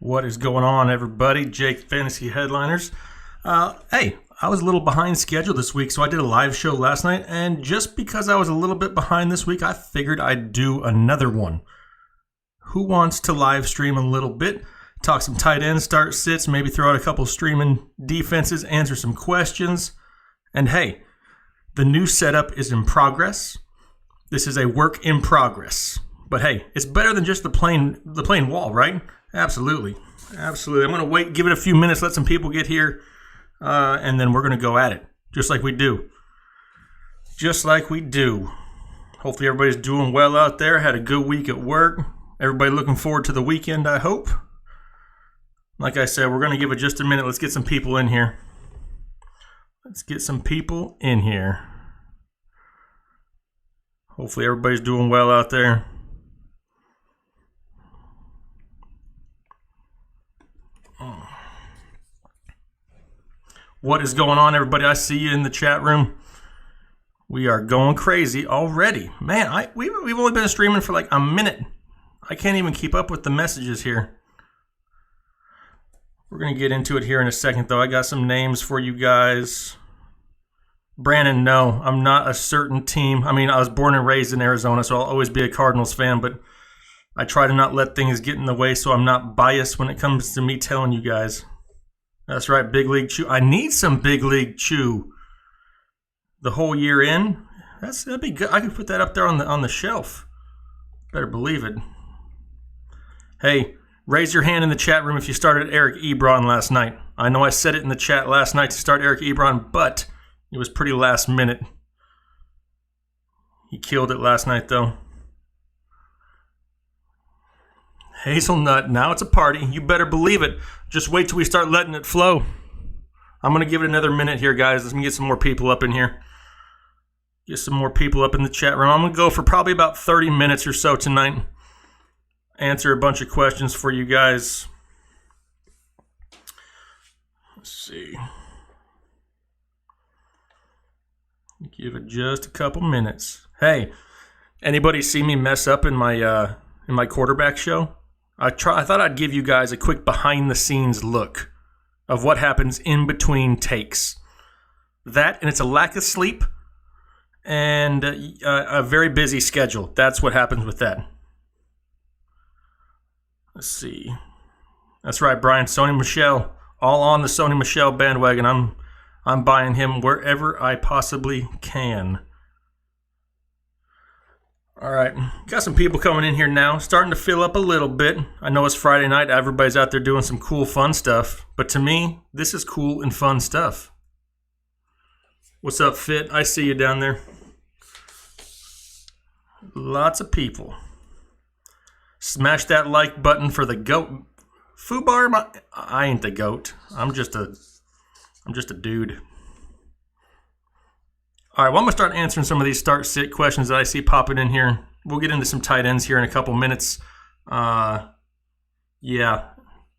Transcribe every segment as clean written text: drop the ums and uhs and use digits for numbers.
What is going on, everybody? Jake, Fantasy Headliners. Hey, I was a little behind schedule this week, so I did a live show last night, and just because I was a little bit behind this week, I figured I'd do another one. Who wants to live stream a little bit, talk some tight end start sits, maybe throw out a couple streaming defenses, answer some questions, and hey, the new setup is in progress. This is a work in progress, but hey, it's better than just the plain wall, right? Absolutely. I'm going to wait, give it a few minutes, let some people get here, and then we're going to go at it, just like we do. Hopefully everybody's doing well out there, had a good week at work. Everybody looking forward to the weekend, I hope. Like I said, we're going to give it just a minute. Let's get some people in here. Hopefully everybody's doing well out there. What is going on, everybody? I see you in the chat room. We are going crazy already. Man, we've only been streaming for like a minute. I can't even keep up with the messages here. We're going to get into it here in a second, though. I got some names for you guys. Brandon, no, I'm not a certain team. I mean, I was born and raised in Arizona, so I'll always be a Cardinals fan, but I try to not let things get in the way so I'm not biased when it comes to me telling you guys. That's right, Big League Chew. I need some Big League Chew the whole year in. That'd be good. I could put that up there on the shelf. Better believe it. Hey, raise your hand in the chat room if you started Eric Ebron last night. I know I said it in the chat last night to start Eric Ebron, but it was pretty last minute. He killed it last night, though. Hazelnut, now it's a party. You better believe it. Just wait till we start letting it flow. I'm going to give it another minute here, guys. Let me get some more people up in here. Get some more people up in the chat room. I'm going to go for probably about 30 minutes or so tonight. Answer a bunch of questions for you guys. Let's see. Give it just a couple minutes. Hey, anybody see me mess up in my quarterback show? I thought I'd give you guys a quick behind-the-scenes look of what happens in between takes. That, and it's a lack of sleep and a very busy schedule. That's what happens with that. Let's see. That's right, Brian. Sony Michel. All on the Sony Michel bandwagon. I'm buying him wherever I possibly can. All right, got some people coming in here now, starting to fill up a little bit. I know it's Friday night, everybody's out there doing some cool, fun stuff, but to me, this is cool and fun stuff. What's up, Fit? I see you down there. Lots of people. Smash that like button for the GOAT. Fubar, I ain't the GOAT. I'm just a dude. All right, well, I'm going to start answering some of these start-sit questions that I see popping in here. We'll get into some tight ends here in a couple minutes. Yeah,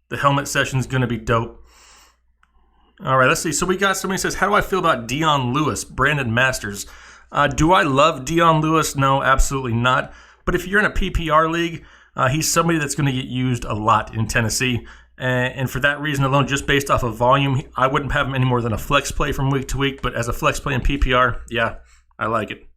the helmet session is going to be dope. All right, let's see. So we got somebody says, how do I feel about Dion Lewis, Brandon Masters? Do I love Dion Lewis? No, absolutely not. But if you're in a PPR league, he's somebody that's going to get used a lot in Tennessee. And for that reason alone, just based off of volume, I wouldn't have him any more than a flex play from week to week. But as a flex play in PPR, yeah, I like it.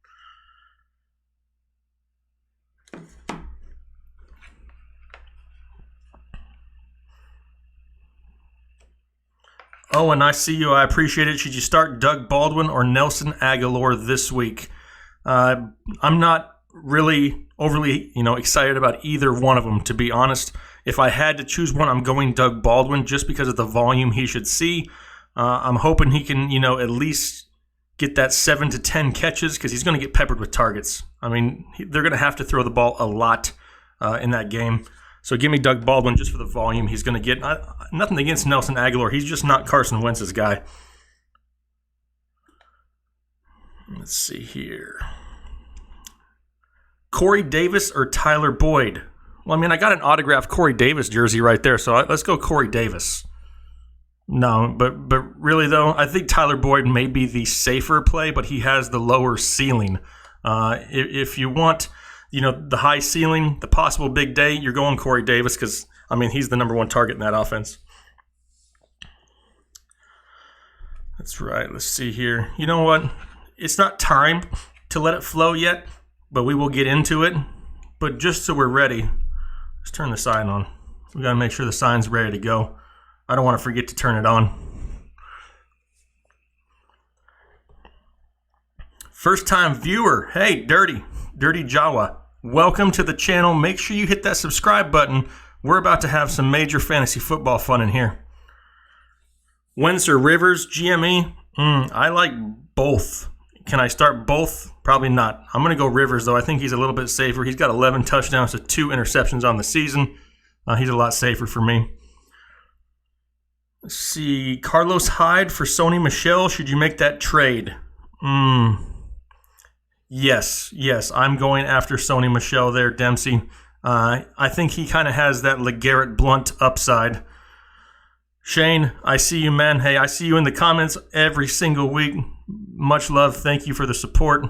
Oh, and I see you. I appreciate it. Should you start Doug Baldwin or Nelson Aguilar this week? I'm not really overly, excited about either one of them, to be honest. If I had to choose one, I'm going Doug Baldwin just because of the volume he should see. I'm hoping he can, at least get that 7 to 10 catches because he's going to get peppered with targets. I mean, they're going to have to throw the ball a lot in that game. So give me Doug Baldwin just for the volume he's going to get. Nothing against Nelson Aguilar. He's just not Carson Wentz's guy. Let's see here. Corey Davis or Tyler Boyd? Well, I mean, I got an autographed Corey Davis jersey right there, so let's go Corey Davis. No, but really, though, I think Tyler Boyd may be the safer play, but he has the lower ceiling. If you want, the high ceiling, the possible big day, you're going Corey Davis because I mean, he's the number one target in that offense. That's right. Let's see here. You know what? It's not time to let it flow yet, but we will get into it. But just so we're ready, let's turn the sign on. We got to make sure the sign's ready to go. I don't want to forget to turn it on. First time viewer. Hey, Dirty Jawa. Welcome to the channel. Make sure you hit that subscribe button. We're about to have some major fantasy football fun in here. Wentz or Rivers, GME? I like both. Can I start both? Probably not. I'm going to go Rivers, though. I think he's a little bit safer. He's got 11 touchdowns to 2 interceptions on the season. He's a lot safer for me. Let's see. Carlos Hyde for Sony Michel. Should you make that trade? Yes. I'm going after Sony Michel there, Dempsey. I think he kind of has that LeGarrette Blount upside. Shane, I see you, man. Hey, I see you in the comments every single week. Much love. Thank you for the support.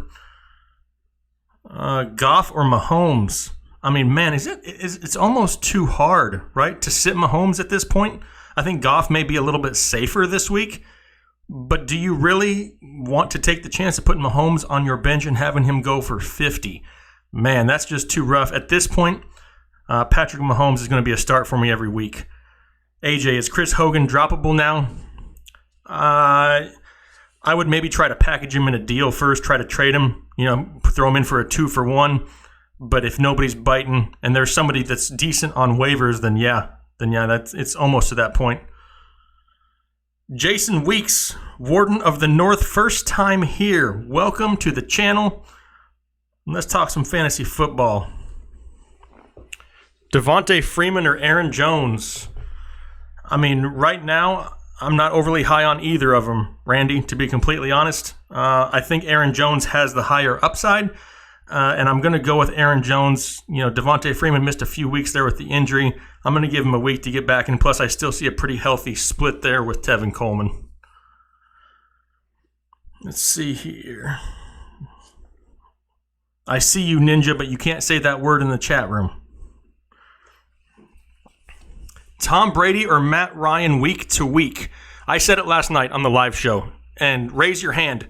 Goff or Mahomes? I mean, man, it's almost too hard, right, to sit Mahomes at this point. I think Goff may be a little bit safer this week. But do you really want to take the chance of putting Mahomes on your bench and having him go for 50? Man, that's just too rough. At this point, Patrick Mahomes is going to be a start for me every week. AJ, is Chris Hogan droppable now? I would maybe try to package him in a deal first, try to trade him, throw him in for a 2-for-1. But if nobody's biting and there's somebody that's decent on waivers, then yeah, it's almost to that point. Jason Weeks, Warden of the North, first time here. Welcome to the channel. Let's talk some fantasy football. Devontae Freeman or Aaron Jones? I mean, right now, I'm not overly high on either of them, Randy, to be completely honest. I think Aaron Jones has the higher upside, and I'm going to go with Aaron Jones. Devontae Freeman missed a few weeks there with the injury. I'm going to give him a week to get back, and plus I still see a pretty healthy split there with Tevin Coleman. Let's see here. I see you, Ninja, but you can't say that word in the chat room. Tom Brady or Matt Ryan week to week? I said it last night on the live show, and raise your hand.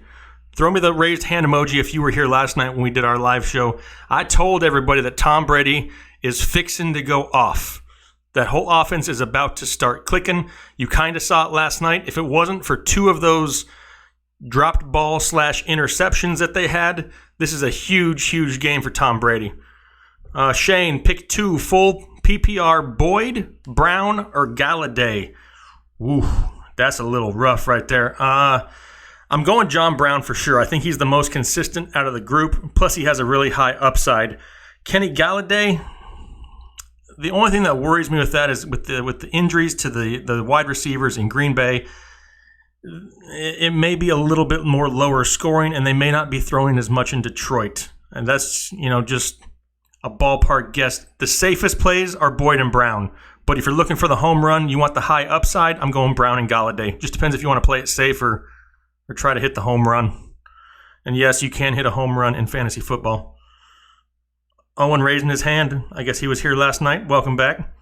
Throw me the raised hand emoji if you were here last night when we did our live show. I told everybody that Tom Brady is fixing to go off. That whole offense is about to start clicking. You kind of saw it last night. If it wasn't for 2 of those dropped ball / interceptions that they had, this is a huge game for Tom Brady. Shane, pick 2, full PPR, Boyd, Brown, or Galladay. Ooh, that's a little rough right there. I'm going John Brown for sure. I think he's the most consistent out of the group. Plus, he has a really high upside. Kenny Galladay, the only thing that worries me with that is with the injuries to the wide receivers in Green Bay, it may be a little bit more lower scoring, and they may not be throwing as much in Detroit. And that's, just a ballpark guess. The safest plays are Boyd and Brown. But if you're looking for the home run, you want the high upside, I'm going Brown and Galladay. Just depends if you want to play it safe or try to hit the home run. And yes, you can hit a home run in fantasy football. Owen raising his hand. I guess he was here last night. Welcome back.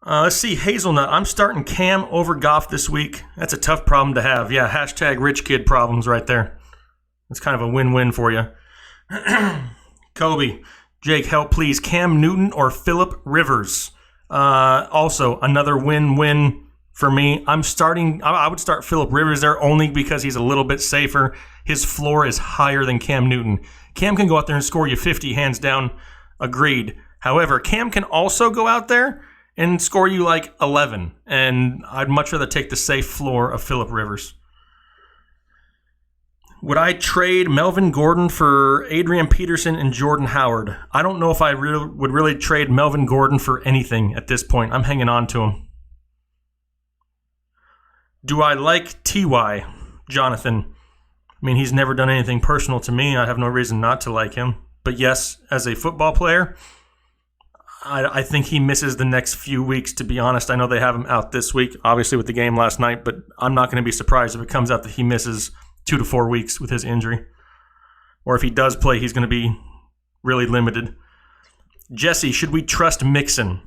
Let's see, Hazelnut. I'm starting Cam over Goff this week. That's a tough problem to have. Yeah, hashtag rich kid problems right there. That's kind of a win-win for you. Kobe. Jake, help please. Cam Newton or Phillip Rivers? Also, another win-win for me. I would start Phillip Rivers there only because he's a little bit safer. His floor is higher than Cam Newton. Cam can go out there and score you 50 hands down. Agreed. However, Cam can also go out there and score you like 11. And I'd much rather take the safe floor of Phillip Rivers. Would I trade Melvin Gordon for Adrian Peterson and Jordan Howard? I don't know if I would really trade Melvin Gordon for anything at this point. I'm hanging on to him. Do I like T.Y., Jonathan? I mean, he's never done anything personal to me. I have no reason not to like him. But yes, as a football player, I think he misses the next few weeks, to be honest. I know they have him out this week, obviously with the game last night, but I'm not going to be surprised if it comes out that he misses 2 to 4 weeks with his injury. Or if he does play, he's going to be really limited. Jesse, should we trust Mixon?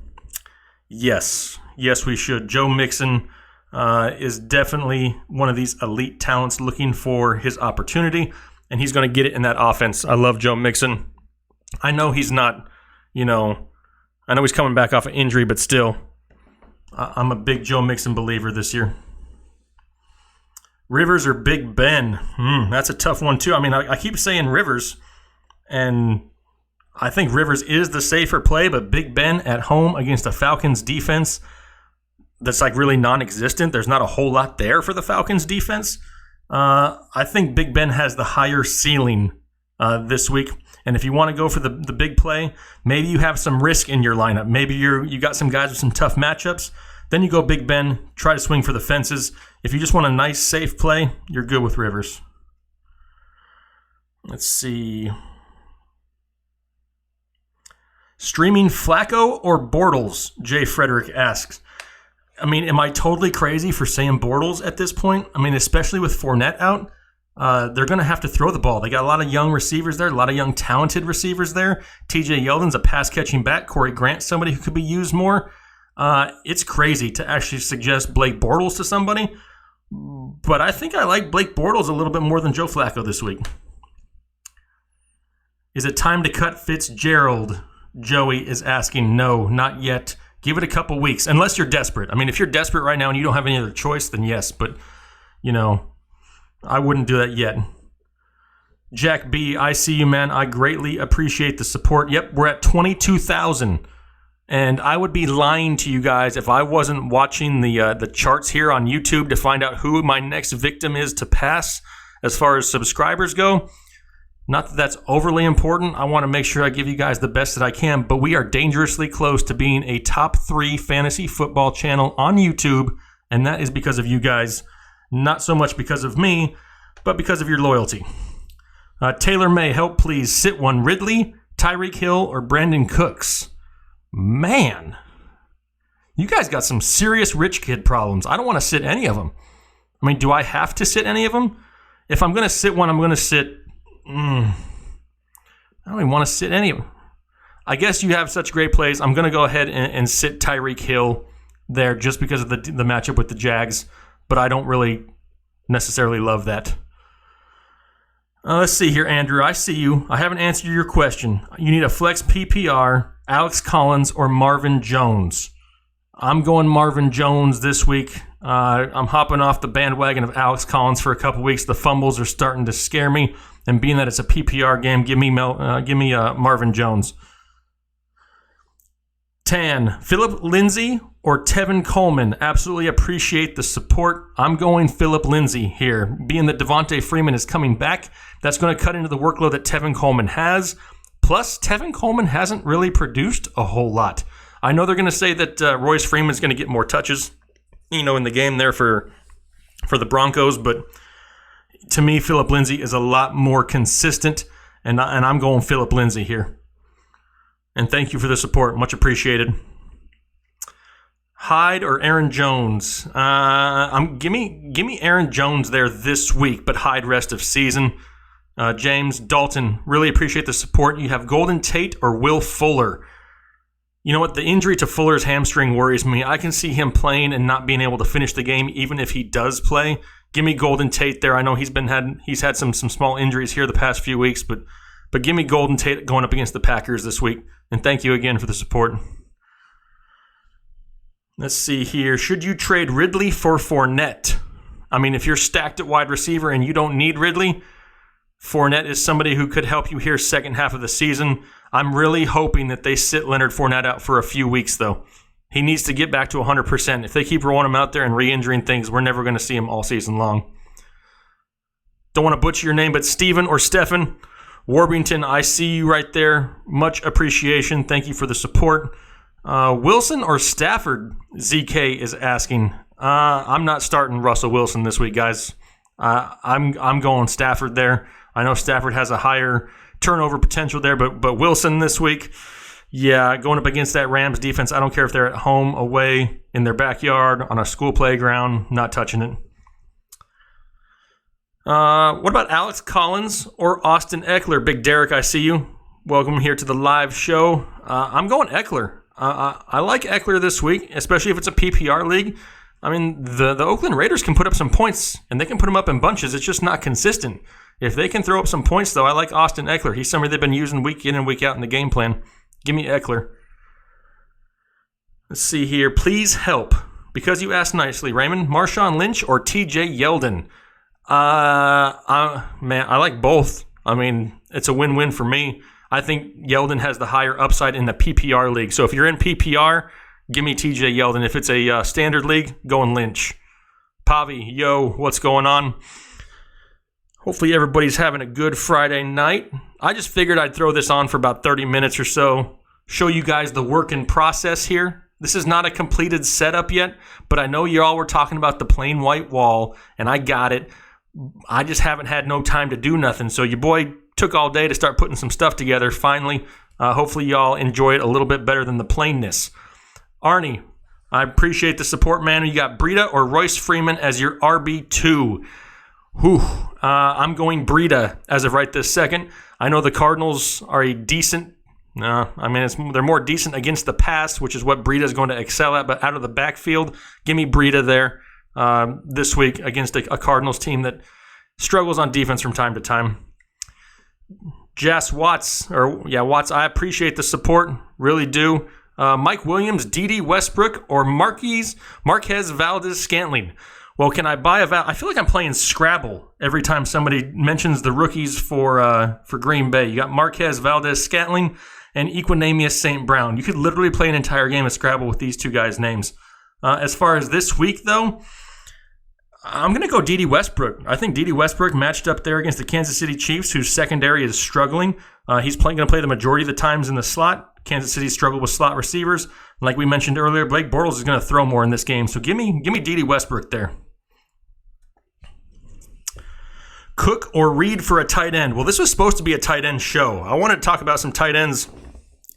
Yes. Yes, we should. Joe Mixon is definitely one of these elite talents looking for his opportunity, and he's going to get it in that offense. I love Joe Mixon. I know he's not, I know he's coming back off an injury, but still, I'm a big Joe Mixon believer this year. Rivers or Big Ben? That's a tough one, too. I mean, I keep saying Rivers, and I think Rivers is the safer play, but Big Ben at home against a Falcons defense that's like really non-existent. There's not a whole lot there for the Falcons defense. I think Big Ben has the higher ceiling this week. And if you want to go for the big play, maybe you have some risk in your lineup. Maybe you got some guys with some tough matchups. Then you go Big Ben, try to swing for the fences. If you just want a nice, safe play, you're good with Rivers. Let's see. Streaming Flacco or Bortles? Jay Frederick asks. I mean, am I totally crazy for saying Bortles at this point? I mean, especially with Fournette out, they're going to have to throw the ball. They got a lot of young receivers there, a lot of young talented receivers there. TJ Yeldon's a pass-catching back. Corey Grant's somebody who could be used more. It's crazy to actually suggest Blake Bortles to somebody, but I think I like Blake Bortles a little bit more than Joe Flacco this week. Is it time to cut Fitzgerald? Joey is asking. No, not yet. Give it a couple weeks, unless you're desperate. I mean, if you're desperate right now and you don't have any other choice, then yes, but, I wouldn't do that yet. Jack B, I see you, man. I greatly appreciate the support. Yep, we're at 22,000. And I would be lying to you guys if I wasn't watching the charts here on YouTube to find out who my next victim is to pass as far as subscribers go. Not that that's overly important. I want to make sure I give you guys the best that I can, but we are dangerously close to being a top 3 fantasy football channel on YouTube, and that is because of you guys. Not so much because of me, but because of your loyalty. Taylor May, help please. Sit one. Ridley, Tyreek Hill, or Brandon Cooks? Man, you guys got some serious rich kid problems. I don't want to sit any of them. I mean, do I have to sit any of them? If I'm going to sit one, I'm going to sit... I don't even want to sit any of them. I guess you have such great plays. I'm going to go ahead and sit Tyreek Hill there just because of the matchup with the Jags, but I don't really necessarily love that. Let's see here, Andrew. I see you. I haven't answered your question. You need a flex PPR, Alex Collins, or Marvin Jones. I'm going Marvin Jones this week. I'm hopping off the bandwagon of Alex Collins for a couple weeks. The fumbles are starting to scare me. And being that it's a PPR game, give me Marvin Jones. Tan, Philip Lindsay or Tevin Coleman? Absolutely appreciate the support. I'm going Philip Lindsay here. Being that Devontae Freeman is coming back, that's going to cut into the workload that Tevin Coleman has. Plus, Tevin Coleman hasn't really produced a whole lot. I know they're going to say that Royce Freeman's going to get more touches, in the game there for the Broncos, but to me, Philip Lindsay is a lot more consistent, and I'm going Philip Lindsay here. And thank you for the support. Much appreciated. Hyde or Aaron Jones? Give me Aaron Jones there this week, but Hyde rest of season. James Dalton, really appreciate the support. You have Golden Tate or Will Fuller. You know what? The injury to Fuller's hamstring worries me. I can see him playing and not being able to finish the game, even if he does play. Give me Golden Tate there. I know he's had some small injuries here the past few weeks, but give me Golden Tate going up against the Packers this week. And thank you again for the support. Let's see here. Should you trade Ridley for Fournette? I mean, if you're stacked at wide receiver and you don't need Ridley, Fournette is somebody who could help you here second half of the season. I'm really hoping that they sit Leonard Fournette out for a few weeks, though. He needs to get back to 100%. If they keep rolling him out there and re-injuring things, we're never going to see him all season long. Don't want to butcher your name, but Steven or Stefan Warbington, I see you right there. Much appreciation. Thank you for the support. Wilson or Stafford? ZK is asking. I'm not starting Russell Wilson this week, guys. I'm going Stafford there. I know Stafford has a higher turnover potential there, but Wilson this week, yeah, going up against that Rams defense, I don't care if they're at home, away, in their backyard, on a school playground, not touching it. What about Alex Collins or Austin Eckler? Big Derek, I see you. Welcome here to the live show. I'm going Eckler. I like Eckler this week, especially if it's a PPR league. I mean, the Oakland Raiders can put up some points, and they can put them up in bunches. It's just not consistent. If they can throw up some points, though, I like Austin Eckler. He's somebody they've been using week in and week out in the game plan. Give me Eckler. Let's see here. Please help. Because you asked nicely, Raymond, Marshawn Lynch or TJ Yeldon? Man, I like both. I mean, it's a win-win for me. I think Yeldon has the higher upside in the PPR league. So if you're in PPR, give me TJ Yeldon. If it's a standard league, going Lynch. Pavi, yo, what's going on? Hopefully everybody's having a good Friday night. I just figured I'd throw this on for about 30 minutes or so, show you guys the work in process here. This is not a completed setup yet, but I know y'all were talking about the plain white wall, and I got it. I just haven't had no time to do nothing, so your boy took all day to start putting some stuff together. Finally, hopefully y'all enjoy it a little bit better than the plainness. Arnie, I appreciate the support, man. You got Breida or Royce Freeman as your RB2. I'm going Breida as of right this second. I know the Cardinals are a decent, they're more decent against the pass, which is what Breida is going to excel at, but out of the backfield, give me Breida there this week against a Cardinals team that struggles on defense from time to time. Watts, I appreciate the support, really do. Mike Williams, D.D. Westbrook, or Marquez Valdez-Scantling. Well, can I buy I feel like I'm playing Scrabble every time somebody mentions the rookies for Green Bay. You got Marquez Valdez-Scantling and Equanimeous St. Brown. You could literally play an entire game of Scrabble with these two guys' names. As far as this week, though, I'm going to go D.D. Westbrook. I think D.D. Westbrook matched up there against the Kansas City Chiefs, whose secondary is struggling. He's going to play the majority of the times in the slot. Kansas City struggled with slot receivers. Like we mentioned earlier, Blake Bortles is going to throw more in this game. So give me D.D. Westbrook there. Cook or Reed for a tight end? Well, this was supposed to be a tight end show. I wanted to talk about some tight ends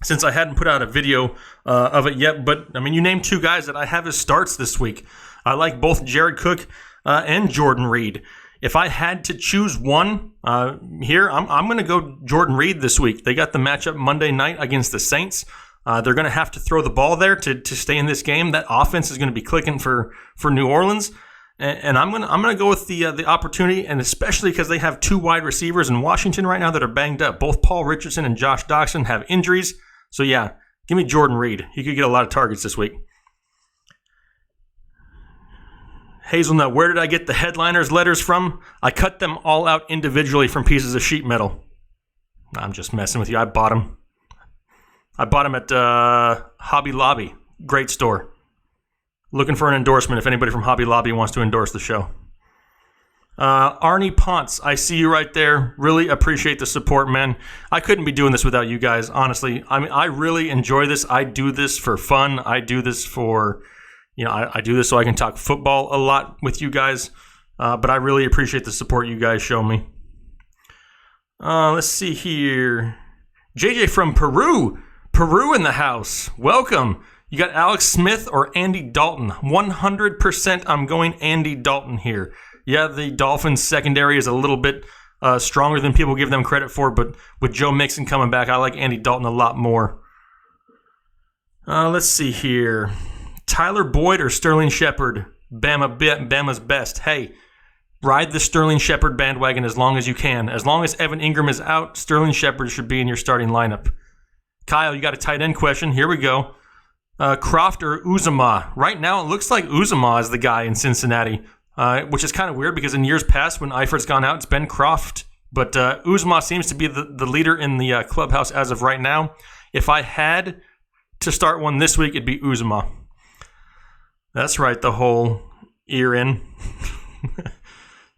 since I hadn't put out a video of it yet. But, I mean, you named two guys that I have as starts this week. I like both Jared Cook and Jordan Reed. If I had to choose one here, I'm going to go Jordan Reed this week. They got the matchup Monday night against the Saints. They're going to have to throw the ball there to stay in this game. That offense is going to be clicking for New Orleans. And I'm gonna go with the opportunity, and especially because they have two wide receivers in Washington right now that are banged up. Both Paul Richardson and Josh Doctson have injuries. So yeah, give me Jordan Reed. He could get a lot of targets this week. Hazelnut, where did I get the headliners letters from? I cut them all out individually from pieces of sheet metal. I'm just messing with you. I bought them. I bought them at Hobby Lobby. Great store. Looking for an endorsement if anybody from Hobby Lobby wants to endorse the show. Arnie Ponce, I see you right there. Really appreciate the support, man. I couldn't be doing this without you guys, honestly. I mean, I really enjoy this. I do this for fun. I do this for, I do this so I can talk football a lot with you guys. But I really appreciate the support you guys show me. Let's see here. JJ from Peru. Peru in the house. Welcome. You got Alex Smith or Andy Dalton. 100% I'm going Andy Dalton here. Yeah, the Dolphins secondary is a little bit stronger than people give them credit for, but with Joe Mixon coming back, I like Andy Dalton a lot more. Let's see here. Tyler Boyd or Sterling Shepard? Bama's best. Hey, ride the Sterling Shepard bandwagon as long as you can. As long as Evan Ingram is out, Sterling Shepard should be in your starting lineup. Kyle, you got a tight end question. Here we go. Croft or Uzomah? Right now, it looks like Uzomah is the guy in Cincinnati, which is kind of weird because in years past when Eifert's gone out, it's been Croft. But Uzomah seems to be the leader in the clubhouse as of right now. If I had to start one this week, it'd be Uzomah. That's right, the whole ear in.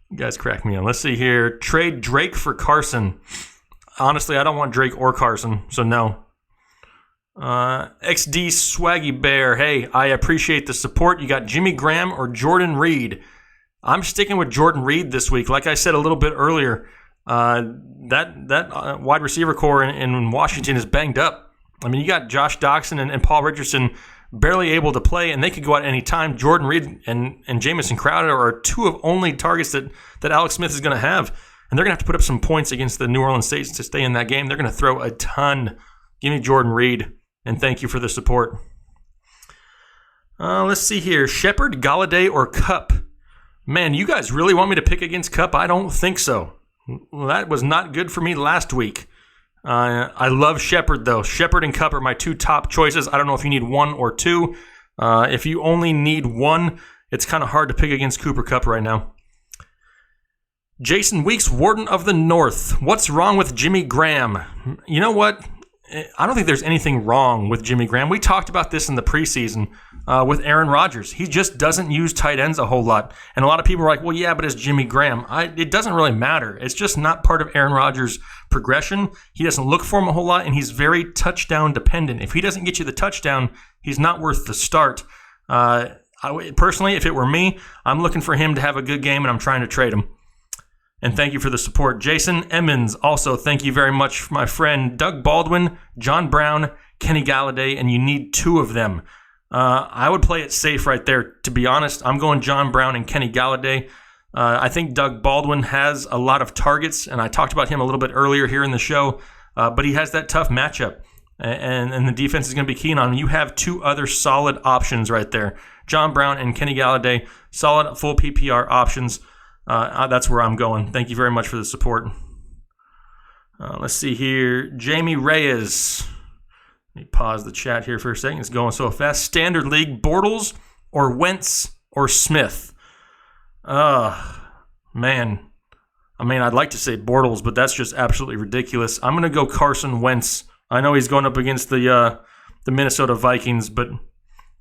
You guys crack me on. Let's see here. Trade Drake for Carson. Honestly, I don't want Drake or Carson, so no. XD Swaggy Bear, hey, I appreciate the support. You got Jimmy Graham or Jordan Reed? I'm sticking with Jordan Reed this week. Like I said a little bit earlier, that wide receiver core in Washington is banged up. I mean, you got Josh Doctson and Paul Richardson barely able to play, and they could go out any time. Jordan Reed and Jamison Crowder are two of only targets that Alex Smith is going to have. and they're going to have to put up some points against the New Orleans Saints to stay in that game. They're going to throw a ton. Give me Jordan Reed, and thank you for the support. Let's see here. Shepard, Galladay, or Cup? Man, you guys really want me to pick against Cup? I don't think so. Well, that was not good for me last week. I love Shepard, though. Shepard and Cup are my two top choices. I don't know if you need one or two. If you only need one, it's kind of hard to pick against Cooper Kupp right now. Jason Weeks, Warden of the North. What's wrong with Jimmy Graham? You know what? I don't think there's anything wrong with Jimmy Graham. We talked about this in the preseason with Aaron Rodgers. He just doesn't use tight ends a whole lot. And a lot of people are like, well, yeah, but it's Jimmy Graham. It doesn't really matter. It's just not part of Aaron Rodgers' progression. He doesn't look for him a whole lot, and he's very touchdown dependent. If he doesn't get you the touchdown, he's not worth the start. Personally, if it were me, I'm looking for him to have a good game, and I'm trying to trade him. And thank you for the support. Jason Emmons, also thank you very much, my friend. Doug Baldwin, John Brown, Kenny Galladay, and you need two of them. I would play it safe right there. To be honest, I'm going John Brown and Kenny Galladay. I think Doug Baldwin has a lot of targets, and I talked about him a little bit earlier here in the show, but he has that tough matchup, and the defense is going to be keen on him. You have two other solid options right there. John Brown and Kenny Galladay, solid full PPR options. That's where I'm going. Thank you very much for the support. Let's see here. Jamie Reyes. Let me pause the chat here for a second. It's going so fast. Standard League, Bortles or Wentz or Smith? Man. I mean, I'd like to say Bortles, but that's just absolutely ridiculous. I'm going to go Carson Wentz. I know he's going up against the Minnesota Vikings, but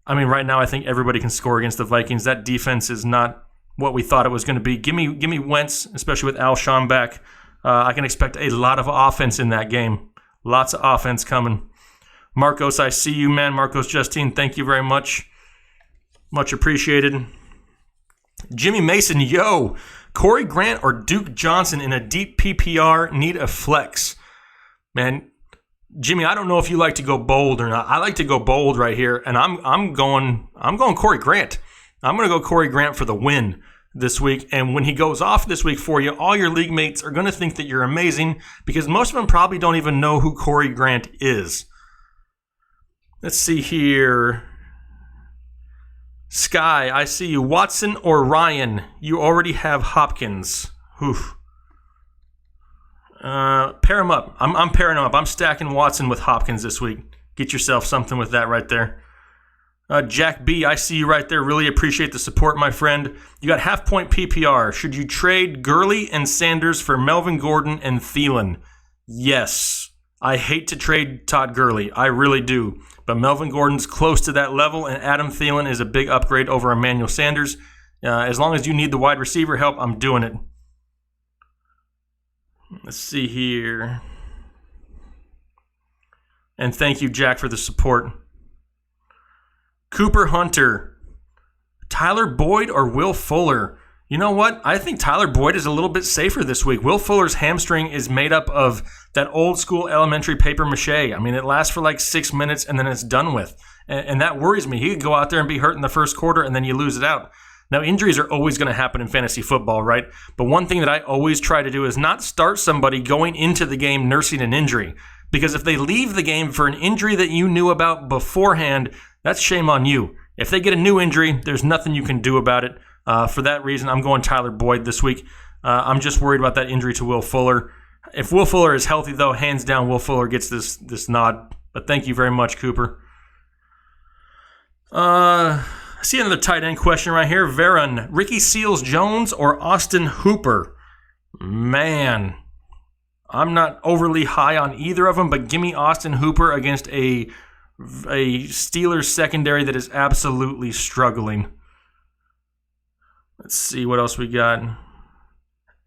I mean, right now I think everybody can score against the Vikings. That defense is not what we thought it was going to be. Give me Wentz, especially with Alshon back. I can expect a lot of offense in that game. Lots of offense coming. Marcos, I see you, man. Marcos Justine, thank you very much. Much appreciated. Jimmy Mason, yo. Corey Grant or Duke Johnson in a deep PPR need a flex. Man, Jimmy, I don't know if you like to go bold or not. I like to go bold right here, and I'm going Corey Grant. I'm going to go Corey Grant for the win this week. And when he goes off this week for you, all your league mates are going to think that you're amazing because most of them probably don't even know who Corey Grant is. Let's see here. Sky, I see you. Watson or Ryan? You already have Hopkins. Oof. Pair him up. I'm pairing him up. I'm stacking Watson with Hopkins this week. Get yourself something with that right there. Jack B, I see you right there. Really appreciate the support, my friend. You got half-point PPR. Should you trade Gurley and Sanders for Melvin Gordon and Thielen? Yes. I hate to trade Todd Gurley. I really do. But Melvin Gordon's close to that level, and Adam Thielen is a big upgrade over Emmanuel Sanders. As long as you need the wide receiver help, I'm doing it. Let's see here. And thank you, Jack, for the support. Cooper Hunter, Tyler Boyd or Will Fuller? You know what? I think Tyler Boyd is a little bit safer this week. Will Fuller's hamstring is made up of that old school elementary paper mache. I mean, it lasts for like 6 minutes and then it's done with. And that worries me. He could go out there and be hurt in the first quarter and then you lose it out. Now, injuries are always going to happen in fantasy football, right? But one thing that I always try to do is not start somebody going into the game nursing an injury. Because if they leave the game for an injury that you knew about beforehand, that's shame on you. If they get a new injury, there's nothing you can do about it. For that reason, I'm going Tyler Boyd this week. I'm just worried about that injury to Will Fuller. If Will Fuller is healthy, though, hands down, Will Fuller gets this nod. But thank you very much, Cooper. I see another tight end question right here. Veron, Ricky Seals-Jones or Austin Hooper? Man, I'm not overly high on either of them, but give me Austin Hooper against a Steelers secondary that is absolutely struggling. Let's see what else we got.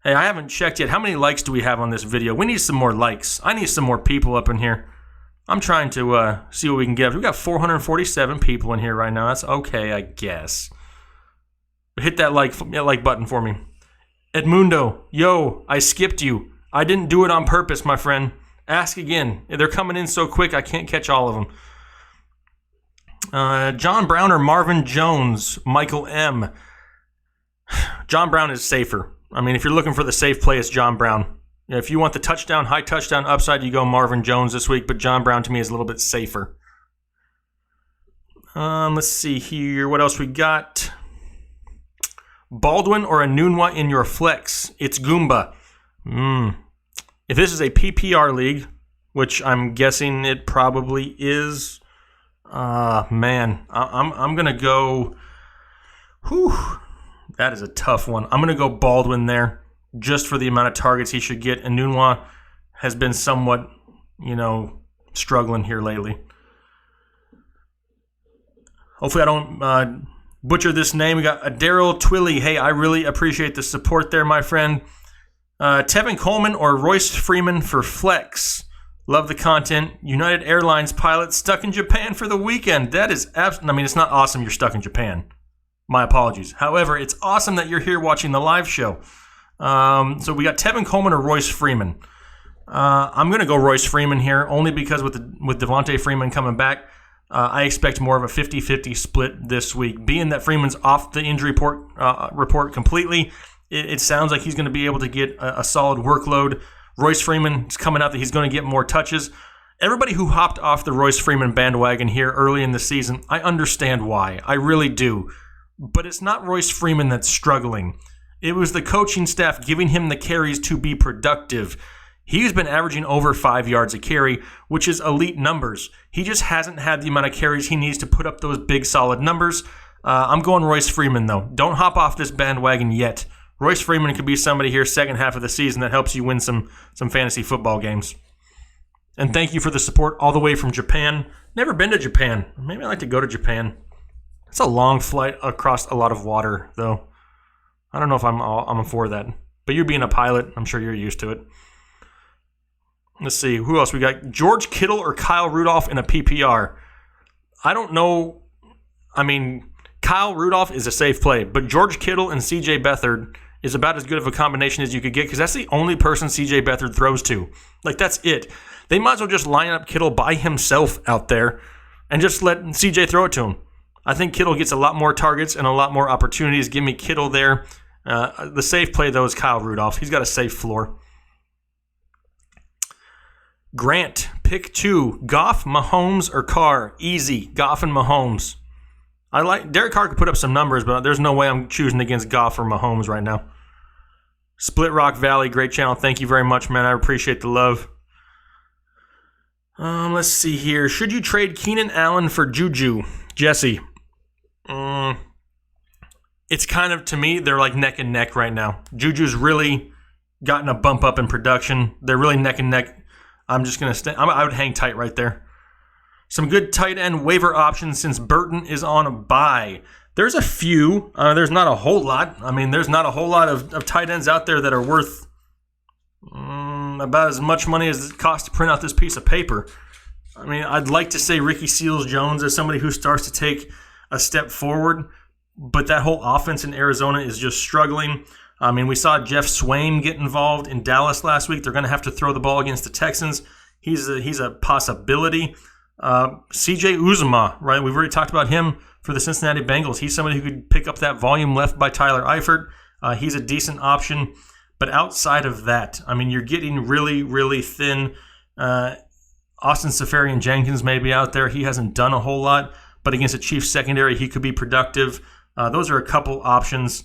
Hey, I haven't checked yet. How many likes do we have on this video? We need some more likes. I need some more people up in here. I'm trying to see what we can get. We got 447 people in here right now. That's okay, I guess. But hit that like button for me. Edmundo, yo, I skipped you. I didn't do it on purpose, my friend. Ask again. They're coming in so quick, I can't catch all of them. John Brown or Marvin Jones? Michael M. John Brown is safer. I mean, if you're looking for the safe play, it's John Brown. If you want the touchdown, high touchdown upside, you go Marvin Jones this week, but John Brown to me is a little bit safer. Let's see here. What else we got? Baldwin or Enunwa in your flex. It's Goomba. If this is a PPR league, which I'm guessing it probably is, man, I'm going to go... Whew, that is a tough one. I'm going to go Baldwin there just for the amount of targets he should get. Enunwa has been somewhat, struggling here lately. Hopefully I don't butcher this name. We got Daryl Twilly. Hey, I really appreciate the support there, my friend. Tevin Coleman or Royce Freeman for flex. Love the content. United Airlines pilot stuck in Japan for the weekend. That is it's not awesome you're stuck in Japan. My apologies. However, it's awesome that you're here watching the live show. So we got Tevin Coleman or Royce Freeman. I'm going to go Royce Freeman here, only because with Devontae Freeman coming back, I expect more of a 50-50 split this week. Being that Freeman's off the injury report completely, it sounds like he's going to be able to get a solid workload. Royce Freeman's coming out that he's going to get more touches. Everybody who hopped off the Royce Freeman bandwagon here early in the season, I understand why. I really do. But it's not Royce Freeman that's struggling. It was the coaching staff giving him the carries to be productive. He's been averaging over 5 yards a carry, which is elite numbers. He just hasn't had the amount of carries he needs to put up those big, solid numbers. I'm going Royce Freeman, though. Don't hop off this bandwagon yet. Royce Freeman could be somebody here second half of the season that helps you win some fantasy football games. And thank you for the support all the way from Japan. Never been to Japan. Maybe I'd like to go to Japan. It's a long flight across a lot of water, though. I don't know if I'm for that. But you being a pilot, I'm sure you're used to it. Let's see. Who else we got? George Kittle or Kyle Rudolph in a PPR. I don't know. I mean, Kyle Rudolph is a safe play, but George Kittle and C.J. Beathard is about as good of a combination as you could get because that's the only person C.J. Beathard throws to. Like, that's it. They might as well just line up Kittle by himself out there and just let C.J. throw it to him. I think Kittle gets a lot more targets and a lot more opportunities. Give me Kittle there. The safe play, though, is Kyle Rudolph. He's got a safe floor. Grant, pick 2. Goff, Mahomes, or Carr? Easy. Goff and Mahomes. Derek Carr could put up some numbers, but there's no way I'm choosing against Goff or Mahomes right now. Split Rock Valley, great channel. Thank you very much, man. I appreciate the love. Let's see here. Should you trade Keenan Allen for Juju? Jesse. It's kind of, to me, they're like neck and neck right now. Juju's really gotten a bump up in production. They're really neck and neck. I'm just going to I would hang tight right there. Some good tight end waiver options since Burton is on a bye. There's a few. There's not a whole lot. I mean, there's not a whole lot of tight ends out there that are worth about as much money as it costs to print out this piece of paper. I mean, I'd like to say Ricky Seals-Jones as somebody who starts to take a step forward, but that whole offense in Arizona is just struggling. I mean, we saw Jeff Swain get involved in Dallas last week. They're going to have to throw the ball against the Texans. He's a possibility. C.J. Uzomah, right? We've already talked about him for the Cincinnati Bengals. He's somebody who could pick up that volume left by Tyler Eifert. He's a decent option. But outside of that, I mean, you're getting really, really thin. Austin Seferian-Jenkins may be out there. He hasn't done a whole lot, but against a Chiefs secondary, he could be productive. Those are a couple options.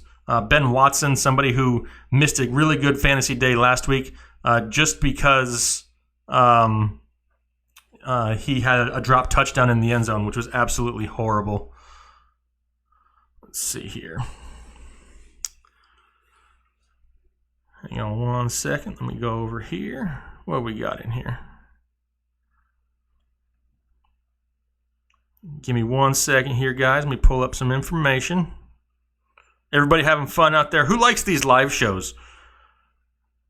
Ben Watson, somebody who missed a really good fantasy day last week just because he had a drop touchdown in the end zone, which was absolutely horrible. Let's see here. Hang on one second. Let me go over here. What we got in here? Give me 1 second here, guys. Let me pull up some information. Everybody having fun out there? Who likes these live shows?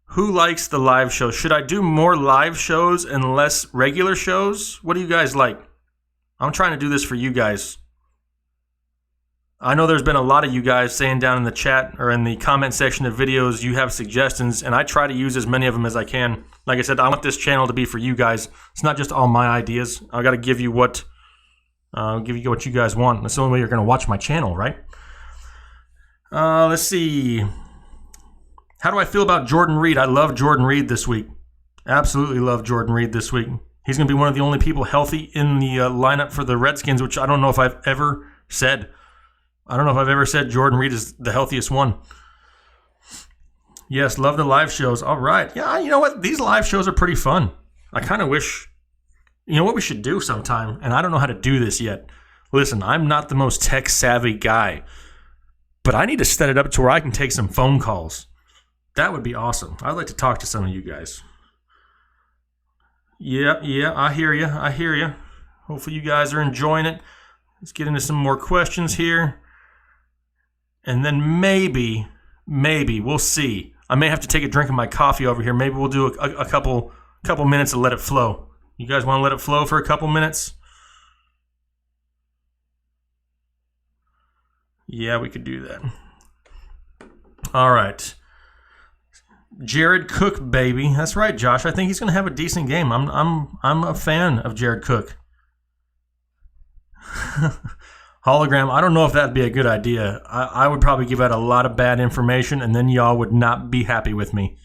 Who likes the live shows? Should I do more live shows and less regular shows? What do you guys like? I'm trying to do this for you guys. I know there's been a lot of you guys saying down in the chat or in the comment section of videos you have suggestions, and I try to use as many of them as I can. Like I said, I want this channel to be for you guys. It's not just all my ideas. I got to give you what you guys want. That's the only way you're going to watch my channel, right? Let's see. How do I feel about Jordan Reed? I love Jordan Reed this week. Absolutely love Jordan Reed this week. He's going to be one of the only people healthy in the lineup for the Redskins, which I don't know if I've ever said. I don't know if I've ever said Jordan Reed is the healthiest one. Yes, love the live shows. All right. Yeah, you know what? These live shows are pretty fun. I kind of wish, you know what we should do sometime, and I don't know how to do this yet. Listen, I'm not the most tech-savvy guy, but I need to set it up to where I can take some phone calls. That would be awesome. I'd like to talk to some of you guys. Yeah, I hear you. Hopefully you guys are enjoying it. Let's get into some more questions here. And then maybe, we'll see. I may have to take a drink of my coffee over here. Maybe we'll do a couple minutes to let it flow. You guys want to let it flow for a couple minutes? Yeah, we could do that. All right. Jared Cook, baby. That's right, Josh. I think he's going to have a decent game. I'm a fan of Jared Cook. Hologram, I don't know if that'd be a good idea. I would probably give out a lot of bad information, and then y'all would not be happy with me.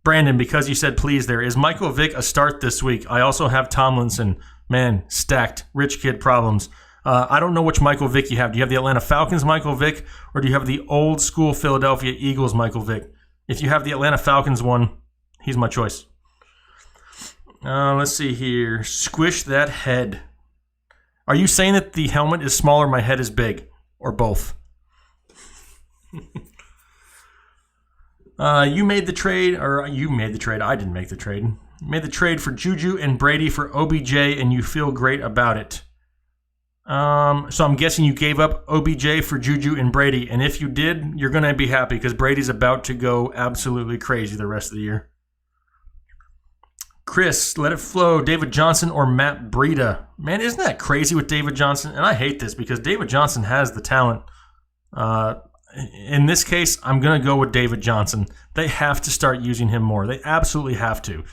Brandon, because you said please there, is Michael Vick a start this week? I also have Tomlinson. Man, stacked. Rich kid problems. I don't know which Michael Vick you have. Do you have the Atlanta Falcons Michael Vick, or do you have the old school Philadelphia Eagles Michael Vick? If you have the Atlanta Falcons one, he's my choice. Let's see here. Squish that head. Are you saying that the helmet is small or my head is big? Or both? You made the trade, or you made the trade. I didn't make the trade. You made the trade for Juju and Brady for OBJ, and you feel great about it. So I'm guessing you gave up OBJ for Juju and Brady, and if you did, you're going to be happy because Brady's about to go absolutely crazy the rest of the year. Chris, let it flow. David Johnson or Matt Breida? Man, isn't that crazy with David Johnson? And I hate this because David Johnson has the talent. In this case, I'm going to go with David Johnson. They have to start using him more. They absolutely have to.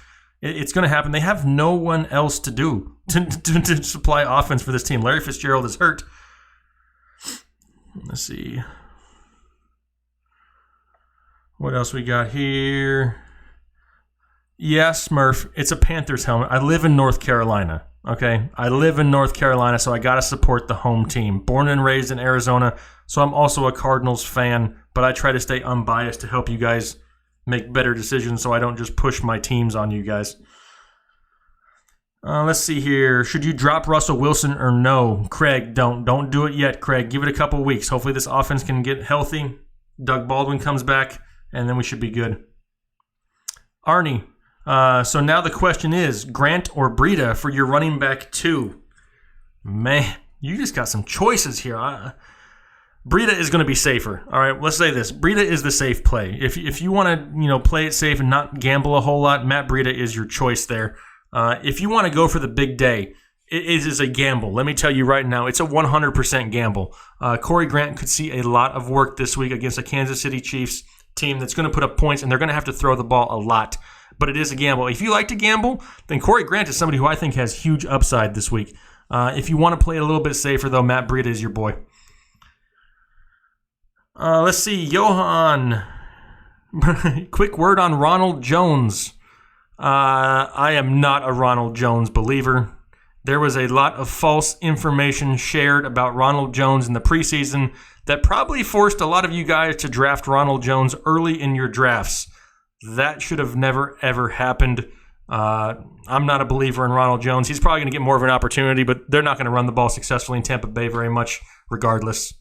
It's going to happen. They have no one else to do to supply offense for this team. Larry Fitzgerald is hurt. Let's see. What else we got here? Yeah, Smurf. It's a Panthers helmet. I live in North Carolina. Okay? I live in North Carolina, so I got to support the home team. Born and raised in Arizona, so I'm also a Cardinals fan, but I try to stay unbiased to help you guys make better decisions so I don't just push my teams on you guys. Let's see here. Should you drop Russell Wilson or no? Craig, don't. Don't do it yet, Craig. Give it a couple weeks. Hopefully this offense can get healthy. Doug Baldwin comes back, and then we should be good. Arnie, so now the question is, Grant or Breida for your running back 2? Man, you just got some choices here. Breida is going to be safer. All right, let's say this. Breida is the safe play. If you want to play it safe and not gamble a whole lot, Matt Breida is your choice there. If you want to go for the big day, it is a gamble. Let me tell you right now, it's a 100% gamble. Corey Grant could see a lot of work this week against a Kansas City Chiefs team that's going to put up points, and they're going to have to throw the ball a lot. But it is a gamble. If you like to gamble, then Corey Grant is somebody who I think has huge upside this week. If you want to play it a little bit safer, though, Matt Breida is your boy. Let's see, Johan. Quick word on Ronald Jones. I am not a Ronald Jones believer. There was a lot of false information shared about Ronald Jones in the preseason that probably forced a lot of you guys to draft Ronald Jones early in your drafts. That should have never, ever happened. I'm not a believer in Ronald Jones. He's probably going to get more of an opportunity, but they're not going to run the ball successfully in Tampa Bay very much regardless.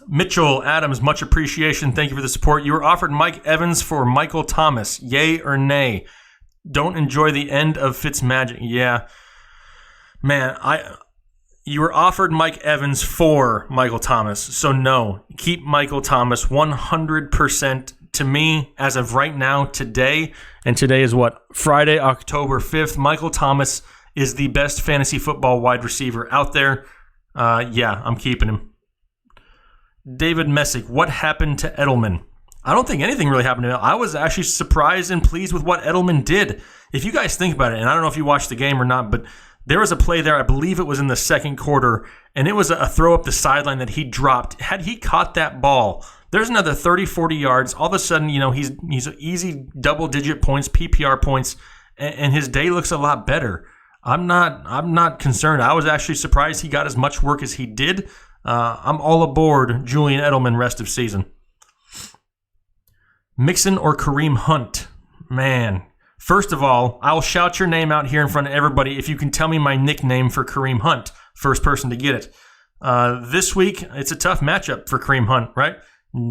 Mitchell Adams, much appreciation. Thank you for the support. You were offered Mike Evans for Michael Thomas. Yay or nay? Don't enjoy the end of Fitzmagic. Yeah. Man, you were offered Mike Evans for Michael Thomas. So no, keep Michael Thomas 100% to me as of right now, today. And today is what? Friday, October 5th. Michael Thomas is the best fantasy football wide receiver out there. Yeah, I'm keeping him. David Messick, what happened to Edelman? I don't think anything really happened to him. I was actually surprised and pleased with what Edelman did. If you guys think about it, and I don't know if you watched the game or not, but there was a play there, I believe it was in the second quarter, and it was a throw up the sideline that he dropped. Had he caught that ball, there's another 30, 40 yards. All of a sudden, he's easy double-digit points, PPR points, and his day looks a lot better. I'm not concerned. I was actually surprised he got as much work as he did. I'm all aboard Julian Edelman rest of season. Mixon or Kareem Hunt? Man. First of all, I'll shout your name out here in front of everybody if you can tell me my nickname for Kareem Hunt. First person to get it. This week, it's a tough matchup for Kareem Hunt, right?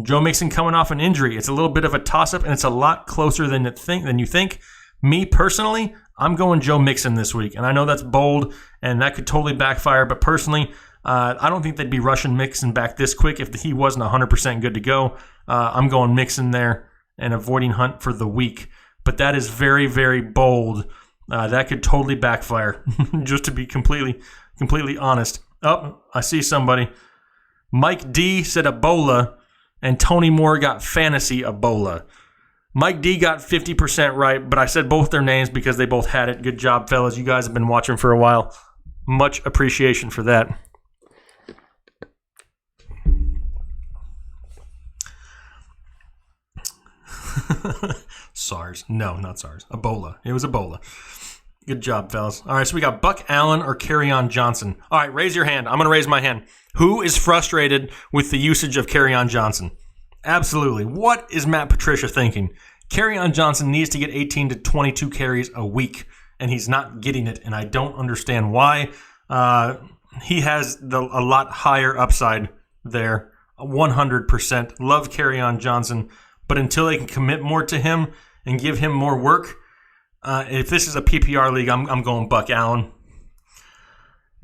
Joe Mixon coming off an injury. It's a little bit of a toss-up, and it's a lot closer than you think. Me, personally, I'm going Joe Mixon this week, and I know that's bold, and that could totally backfire, but personally, I don't think they'd be rushing Mixon back this quick if he wasn't 100% good to go. I'm going Mixon there and avoiding Hunt for the week. But that is very, very bold. That could totally backfire, just to be completely honest. Oh, I see somebody. Mike D said Ebola, and Tony Moore got fantasy Ebola. Mike D got 50% right, but I said both their names because they both had it. Good job, fellas. You guys have been watching for a while. Much appreciation for that. SARS. No, not SARS. Ebola. It was Ebola. Good job, fellas. All right, so we got Buck Allen or Kerryon Johnson. All right, raise your hand. I'm going to raise my hand. Who is frustrated with the usage of Kerryon Johnson? Absolutely. What is Matt Patricia thinking? Kerryon Johnson needs to get 18 to 22 carries a week, and he's not getting it, and I don't understand why. He has a lot higher upside there, 100%. Love Kerryon Johnson, but until they can commit more to him and give him more work, if this is a PPR league, I'm going Buck Allen.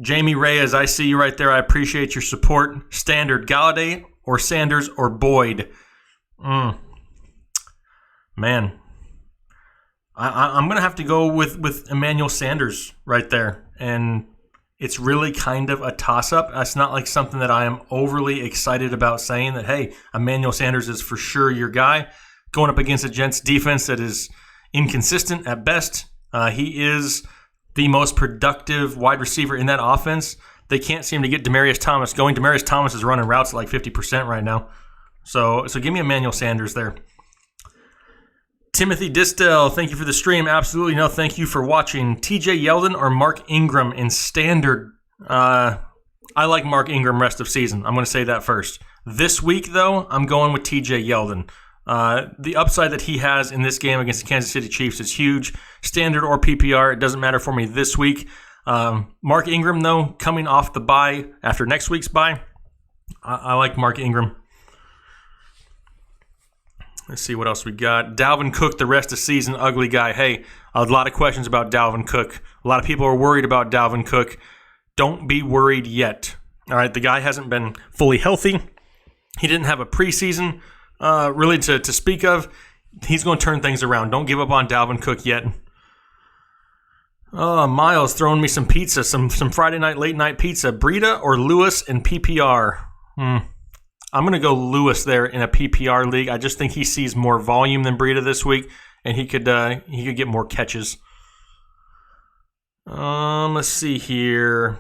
Jamie Reyes, I see you right there. I appreciate your support. Standard, Galladay or Sanders or Boyd? Man, I'm going to have to go with Emmanuel Sanders right there. And it's really kind of a toss-up. It's not like something that I am overly excited about saying that, hey, Emmanuel Sanders is for sure your guy. Going up against a Jets defense that is inconsistent at best. He is the most productive wide receiver in that offense. They can't seem to get Demaryius Thomas going. Demaryius Thomas is running routes at like 50% right now. So give me Emmanuel Sanders there. Timothy Distel, thank you for the stream. Absolutely no, thank you for watching. TJ Yeldon or Mark Ingram in standard? I like Mark Ingram rest of season. I'm going to say that first. This week, though, I'm going with TJ Yeldon. The upside that he has in this game against the Kansas City Chiefs is huge. Standard or PPR, it doesn't matter for me this week. Mark Ingram, though, coming off the bye after next week's bye, I like Mark Ingram. Let's see what else we got. Dalvin Cook, the rest of the season, ugly guy. Hey, a lot of questions about Dalvin Cook. A lot of people are worried about Dalvin Cook. Don't be worried yet. All right, the guy hasn't been fully healthy. He didn't have a preseason really to speak of. He's going to turn things around. Don't give up on Dalvin Cook yet. Miles throwing me some pizza, some Friday night, late night pizza. Breida or Lewis in PPR? I'm going to go Lewis there in a PPR league. I just think he sees more volume than Breida this week, and he could get more catches. Let's see here.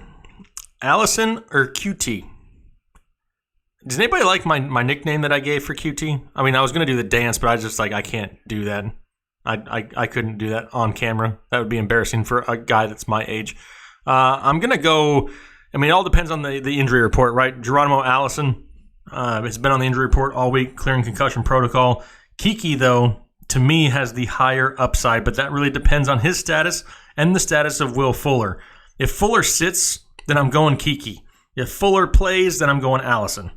Allison or QT? Does anybody like my nickname that I gave for QT? I mean, I was going to do the dance, but I just I can't do that. I couldn't do that on camera. That would be embarrassing for a guy that's my age. I'm going to go, I mean, it all depends on the injury report, right? Geronimo Allison has been on the injury report all week, clearing concussion protocol. Kiki, though, to me, has the higher upside, but that really depends on his status and the status of Will Fuller. If Fuller sits, then I'm going Kiki. If Fuller plays, then I'm going Allison.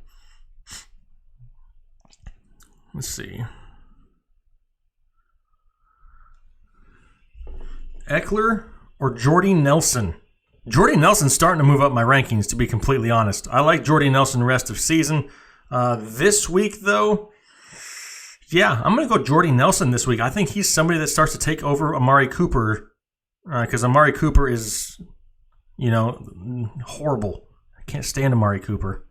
Let's see. Eckler or Jordy Nelson? Jordy Nelson's starting to move up my rankings, to be completely honest. I like Jordy Nelson the rest of season. This week, though, yeah, I'm going to go Jordy Nelson this week. I think he's somebody that starts to take over Amari Cooper because Amari Cooper is, horrible. I can't stand Amari Cooper.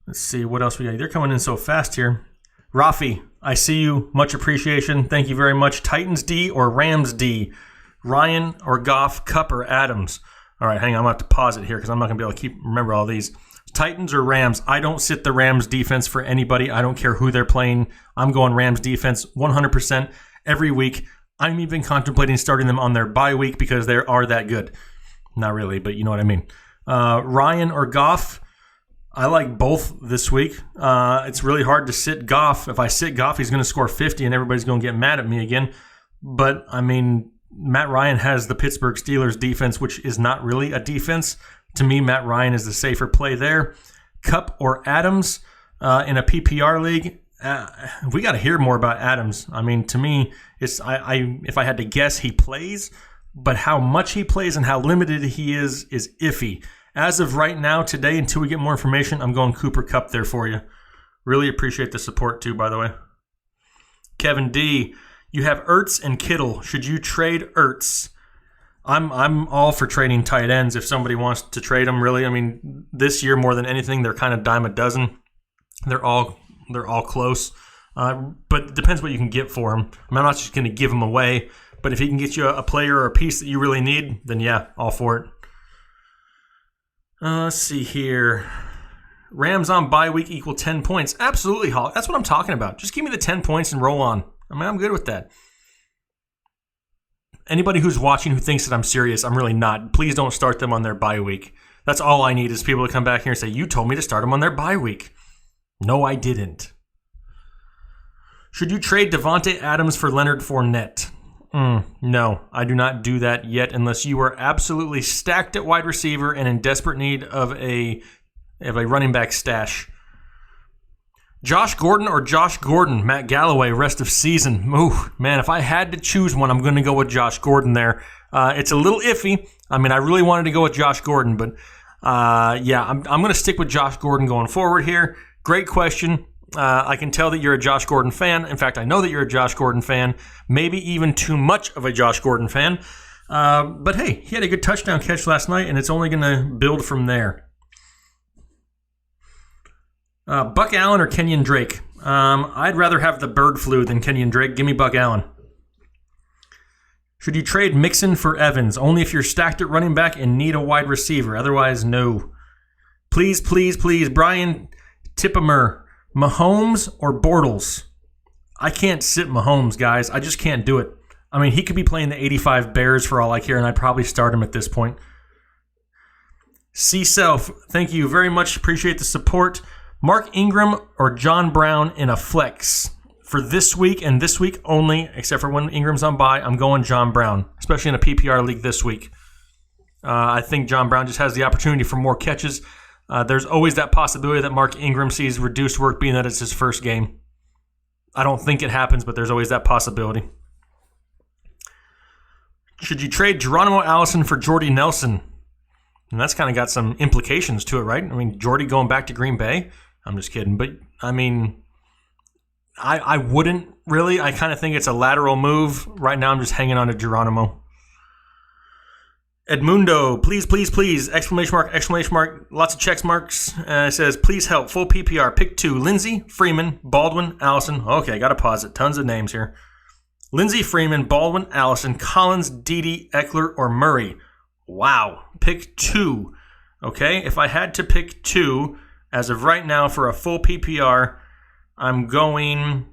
Let's see what else we got. They're coming in so fast here. Rafi, I see you. Much appreciation. Thank you very much. Titans D or Rams D? Ryan or Goff, Cup or Adams? All right, hang on. I'm going to have to pause it here because I'm not going to be able to remember all these. Titans or Rams. I don't sit the Rams defense for anybody. I don't care who they're playing. I'm going Rams defense 100% every week. I'm even contemplating starting them on their bye week because they are that good. Not really, but you know what I mean. Ryan or Goff. I like both this week. It's really hard to sit Goff. If I sit Goff, he's going to score 50 and everybody's going to get mad at me again. But, I mean, Matt Ryan has the Pittsburgh Steelers defense, which is not really a defense. To me, Matt Ryan is the safer play there. Kupp or Adams in a PPR league. We got to hear more about Adams. I mean, to me, if I had to guess, he plays, but how much he plays and how limited he is iffy. As of right now, today, until we get more information, I'm going Cooper Kupp there for you. Really appreciate the support too, by the way. Kevin D, you have Ertz and Kittle. Should you trade Ertz? I'm all for trading tight ends if somebody wants to trade them, really. I mean, this year more than anything, they're kind of dime a dozen. They're all close. But it depends what you can get for them. I mean, I'm not just going to give them away, but if he can get you a player or a piece that you really need, then yeah, all for it. Let's see here. Rams on bye week equal 10 points. Absolutely, Hawk. That's what I'm talking about. Just give me the 10 points and roll on. I mean, I'm good with that. Anybody who's watching who thinks that I'm serious, I'm really not. Please don't start them on their bye week. That's all I need is people to come back here and say, you told me to start them on their bye week. No, I didn't. Should you trade Devontae Adams for Leonard Fournette? No, I do not do that yet unless you are absolutely stacked at wide receiver and in desperate need of a running back stash. Josh Gordon or Josh Gordon, Matt Galloway, rest of season. Ooh, man, if I had to choose one, I'm going to go with Josh Gordon there. It's a little iffy. I mean, I really wanted to go with Josh Gordon, but yeah, I'm going to stick with Josh Gordon going forward here. Great question. I can tell that you're a Josh Gordon fan. In fact, I know that you're a Josh Gordon fan. Maybe even too much of a Josh Gordon fan. But hey, he had a good touchdown catch last night, and it's only going to build from there. Buck Allen or Kenyon Drake? I'd rather have the bird flu than Kenyon Drake. Give me Buck Allen. Should you trade Mixon for Evans? Only if you're stacked at running back and need a wide receiver. Otherwise, no. Please, please, please. Brian Tippemer, Mahomes or Bortles? I can't sit Mahomes, guys. I just can't do it. I mean, he could be playing the 85 Bears for all I care, and I'd probably start him at this point. C-Self, thank you very much. Appreciate the support. Mark Ingram or John Brown in a flex. For this week and this week only, except for when Ingram's on bye, I'm going John Brown, especially in a PPR league this week. I think John Brown just has the opportunity for more catches. There's always that possibility that Mark Ingram sees reduced work being that it's his first game. I don't think it happens, but there's always that possibility. Should you trade Geronimo Allison for Jordy Nelson? And that's kind of got some implications to it, right? I mean, Jordy going back to Green Bay? I'm just kidding. But, I mean, I wouldn't really. I kind of think it's a lateral move. Right now, I'm just hanging on to Geronimo. Edmundo, please, please, please, exclamation mark, lots of checks marks. It says, please help, full PPR, pick 2, Lindsey, Freeman, Baldwin, Allison. Okay, got to pause it. Tons of names here. Lindsey, Freeman, Baldwin, Allison, Collins, Dede, Eckler, or Murray. Wow, pick 2. Okay, if I had to pick 2, as of right now for a full PPR, I'm going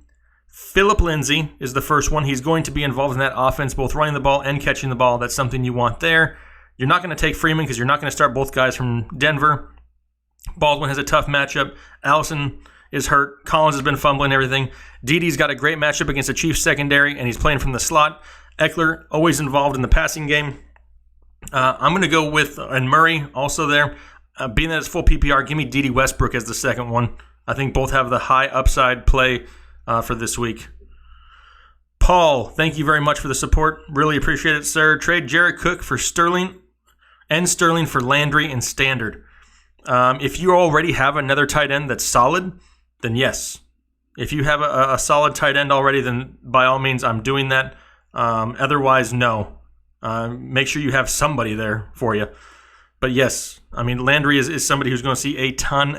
Phillip Lindsay is the first one. He's going to be involved in that offense, both running the ball and catching the ball. That's something you want there. You're not going to take Freeman because you're not going to start both guys from Denver. Baldwin has a tough matchup. Allison is hurt. Collins has been fumbling everything. Dede's got a great matchup against the Chiefs secondary, and he's playing from the slot. Eckler, always involved in the passing game. I'm going to go with and Murray also there. Being that it's full PPR, give me Dede Westbrook as the second one. I think both have the high upside play for this week. Paul, thank you very much for the support. Really appreciate it, sir. Trade Jared Cook for Sterling and Sterling for Landry and Standard. If you already have another tight end that's solid, then yes. If you have a solid tight end already, then by all means, I'm doing that. Otherwise, no. Make sure you have somebody there for you. But yes, I mean, Landry is somebody who's going to see a ton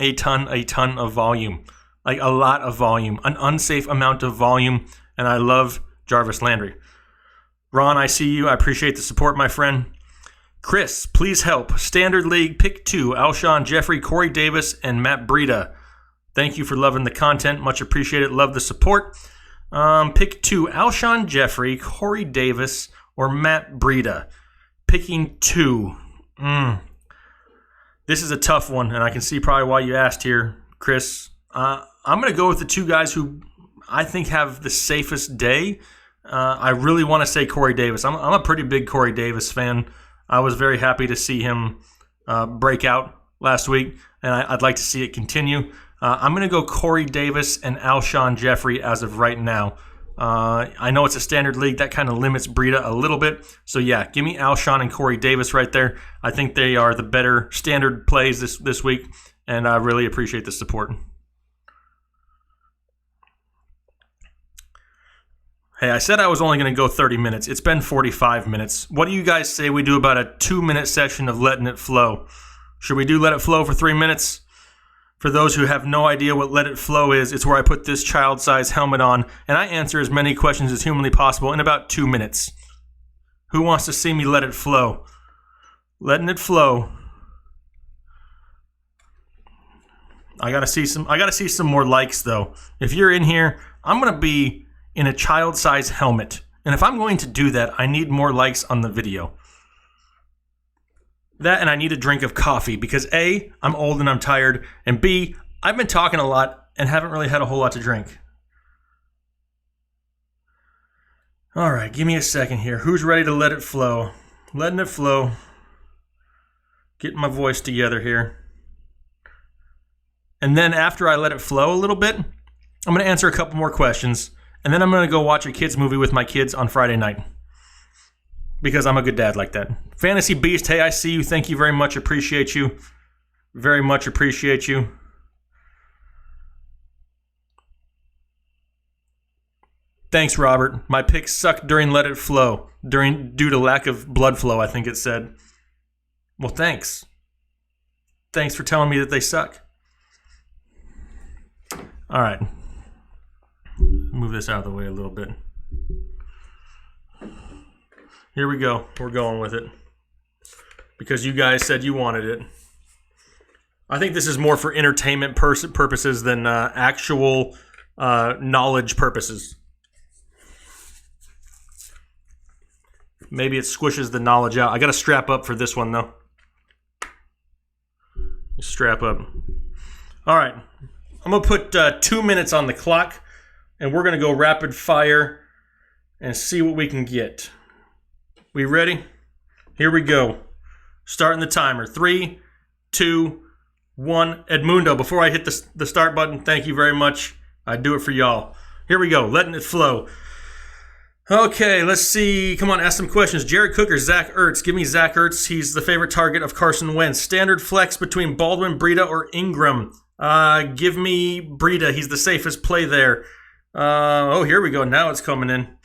of volume. Like a lot of volume. An unsafe amount of volume. And I love Jarvis Landry. Ron, I see you. I appreciate the support, my friend. Chris, please help. Standard League, pick 2, Alshon Jeffrey, Corey Davis, and Matt Breida. Thank you for loving the content. Much appreciated. Love the support. Pick 2, Alshon Jeffrey, Corey Davis, or Matt Breida. Picking 2. This is a tough one, and I can see probably why you asked here, Chris. I'm going to go with the 2 guys who I think have the safest day. I really want to say Corey Davis. I'm a pretty big Corey Davis fan. I was very happy to see him break out last week, and I'd like to see it continue. I'm going to go Corey Davis and Alshon Jeffrey as of right now. I know it's a standard league. That kind of limits Breida a little bit. So, yeah, give me Alshon and Corey Davis right there. I think they are the better standard plays this week, and I really appreciate the support. Hey, I said I was only going to go 30 minutes. It's been 45 minutes. What do you guys say we do about a 2-minute session of letting it flow? Should we do let it flow for 3 minutes? For those who have no idea what let it flow is, it's where I put this child-sized helmet on and I answer as many questions as humanly possible in about 2 minutes. Who wants to see me let it flow? Letting it flow. I gotta see some more likes though. If you're in here, I'm gonna be in a child-sized helmet. And if I'm going to do that, I need more likes on the video. That and I need a drink of coffee because A, I'm old and I'm tired, and B, I've been talking a lot and haven't really had a whole lot to drink. All right, give me a second here. Who's ready to let it flow? Letting it flow. Getting my voice together here. And then after I let it flow a little bit, I'm going to answer a couple more questions. And then I'm going to go watch a kids movie with my kids on Friday night. Because I'm a good dad like that. Fantasy Beast, hey, I see you. Thank you very much. Appreciate you. Very much appreciate you. Thanks, Robert. My picks sucked during Let It Flow. Due to lack of blood flow, I think it said. Well, thanks. Thanks for telling me that they suck. All right. Move this out of the way a little bit. Here we go. We're going with it. Because you guys said you wanted it. I think this is more for entertainment purposes than actual knowledge purposes. Maybe it squishes the knowledge out. I got to strap up for this one, though. Strap up. All right. I'm going to put 2 minutes on the clock. And we're going to go rapid fire and see what we can get. We ready? Here we go. Starting the timer. 3, 2, 1. Edmundo, before I hit the start button, thank you very much. I do it for y'all. Here we go. Letting it flow. Okay, let's see. Come on, ask some questions. Jared Cook or Zach Ertz? Give me Zach Ertz. He's the favorite target of Carson Wentz. Standard flex between Baldwin, Breida, or Ingram? Give me Breida. He's the safest play there. Here we go. Now it's coming in.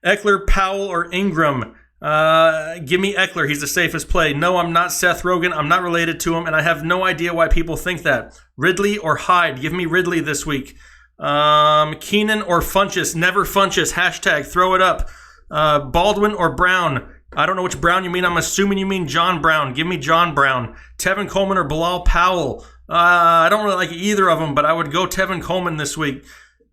Eckler, Powell, or Ingram? Give me Eckler. He's the safest play. No, I'm not Seth Rogen. I'm not related to him, and I have no idea why people think that. Ridley or Hyde? Give me Ridley this week. Keenan or Funchess? Never Funchess. Hashtag throw it up. Baldwin or Brown? I don't know which Brown you mean. I'm assuming you mean John Brown. Give me John Brown. Tevin Coleman or Bilal Powell? I don't really like either of them, but I would go Tevin Coleman this week.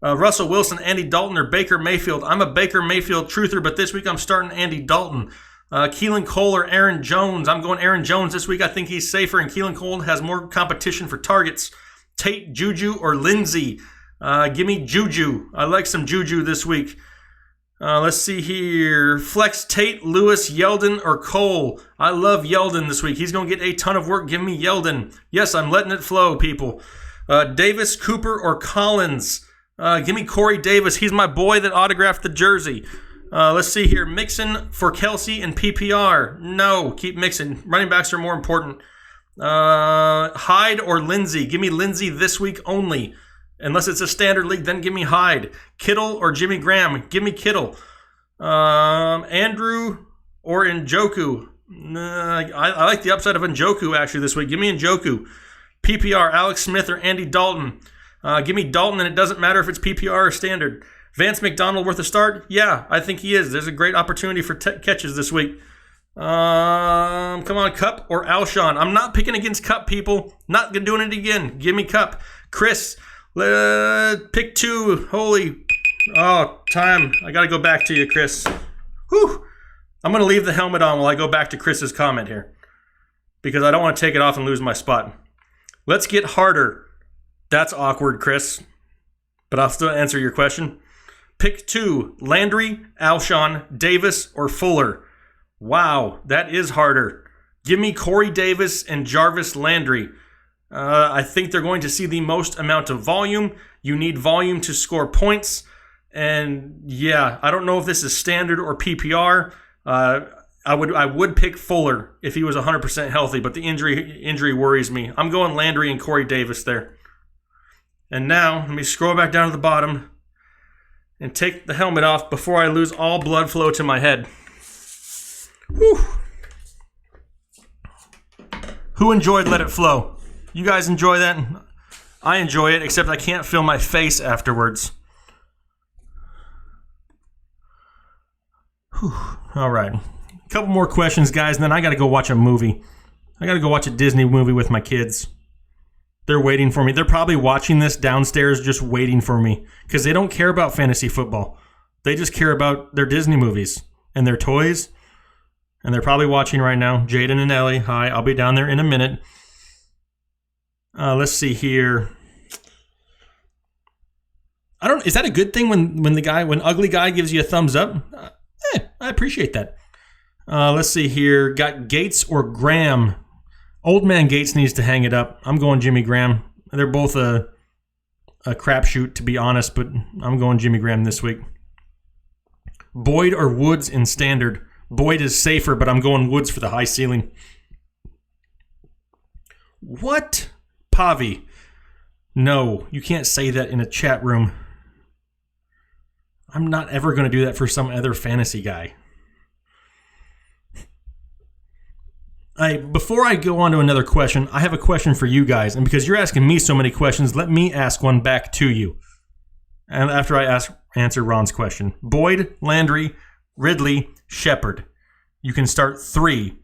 Russell Wilson, Andy Dalton, or Baker Mayfield? I'm a Baker Mayfield truther, but this week I'm starting Andy Dalton. Keelan Cole or Aaron Jones? I'm going Aaron Jones this week. I think he's safer, and Keelan Cole has more competition for targets. Tate, Juju, or Lindsey? Give me Juju. I like some Juju this week. Let's see here. Flex Tate, Lewis, Yeldon, or Cole? I love Yeldon this week. He's going to get a ton of work. Give me Yeldon. Yes, I'm letting it flow, people. Davis, Cooper, or Collins? Give me Corey Davis. He's my boy that autographed the jersey. Let's see here. Mixon for Kelsey and PPR. No, keep Mixon. Running backs are more important. Hyde or Lindsey? Give me Lindsey this week only. Unless it's a standard league, then give me Hyde. Kittle or Jimmy Graham? Give me Kittle. Andrew or Njoku? I like the upside of Njoku actually this week. Give me Njoku. PPR, Alex Smith or Andy Dalton? Give me Dalton, and it doesn't matter if it's PPR or standard. Vance McDonald worth a start? Yeah, I think he is. There's a great opportunity for catches this week. Come on, Cup or Alshon. I'm not picking against Cup, people. Not doing it again. Give me Cup. Chris, pick 2. Time. I got to go back to you, Chris. Whew. I'm going to leave the helmet on while I go back to Chris's comment here, because I don't want to take it off and lose my spot. Let's get harder. That's awkward, Chris, but I'll still answer your question. Pick 2, Landry, Alshon, Davis, or Fuller. Wow, that is harder. Give me Corey Davis and Jarvis Landry. I think they're going to see the most amount of volume. You need volume to score points. And yeah, I don't know if this is standard or PPR. I would pick Fuller if he was 100% healthy, but the injury worries me. I'm going Landry and Corey Davis there. And now, let me scroll back down to the bottom and take the helmet off before I lose all blood flow to my head. Whew. Who enjoyed Let It Flow? You guys enjoy that? I enjoy it, except I can't feel my face afterwards. Whew. All right. A couple more questions, guys, and then I got to go watch a movie. I got to go watch a Disney movie with my kids. They're waiting for me. They're probably watching this downstairs just waiting for me because they don't care about fantasy football. They just care about their Disney movies and their toys. And they're probably watching right now. Jaden and Ellie, hi. I'll be down there in a minute. Let's see here. Is that a good thing when ugly guy gives you a thumbs up? I appreciate that. Let's see here. Got Gates or Graham. Old man Gates needs to hang it up. I'm going Jimmy Graham. They're both a crapshoot, to be honest, but I'm going Jimmy Graham this week. Boyd or Woods in standard. Boyd is safer, but I'm going Woods for the high ceiling. What? Pavi. No, you can't say that in a chat room. I'm not ever going to do that for some other fantasy guy. Before I go on to another question, I have a question for you guys. And because you're asking me so many questions, let me ask one back to you. And after I answer Ron's question. Boyd, Landry, Ridley, Shepard. You can start 3.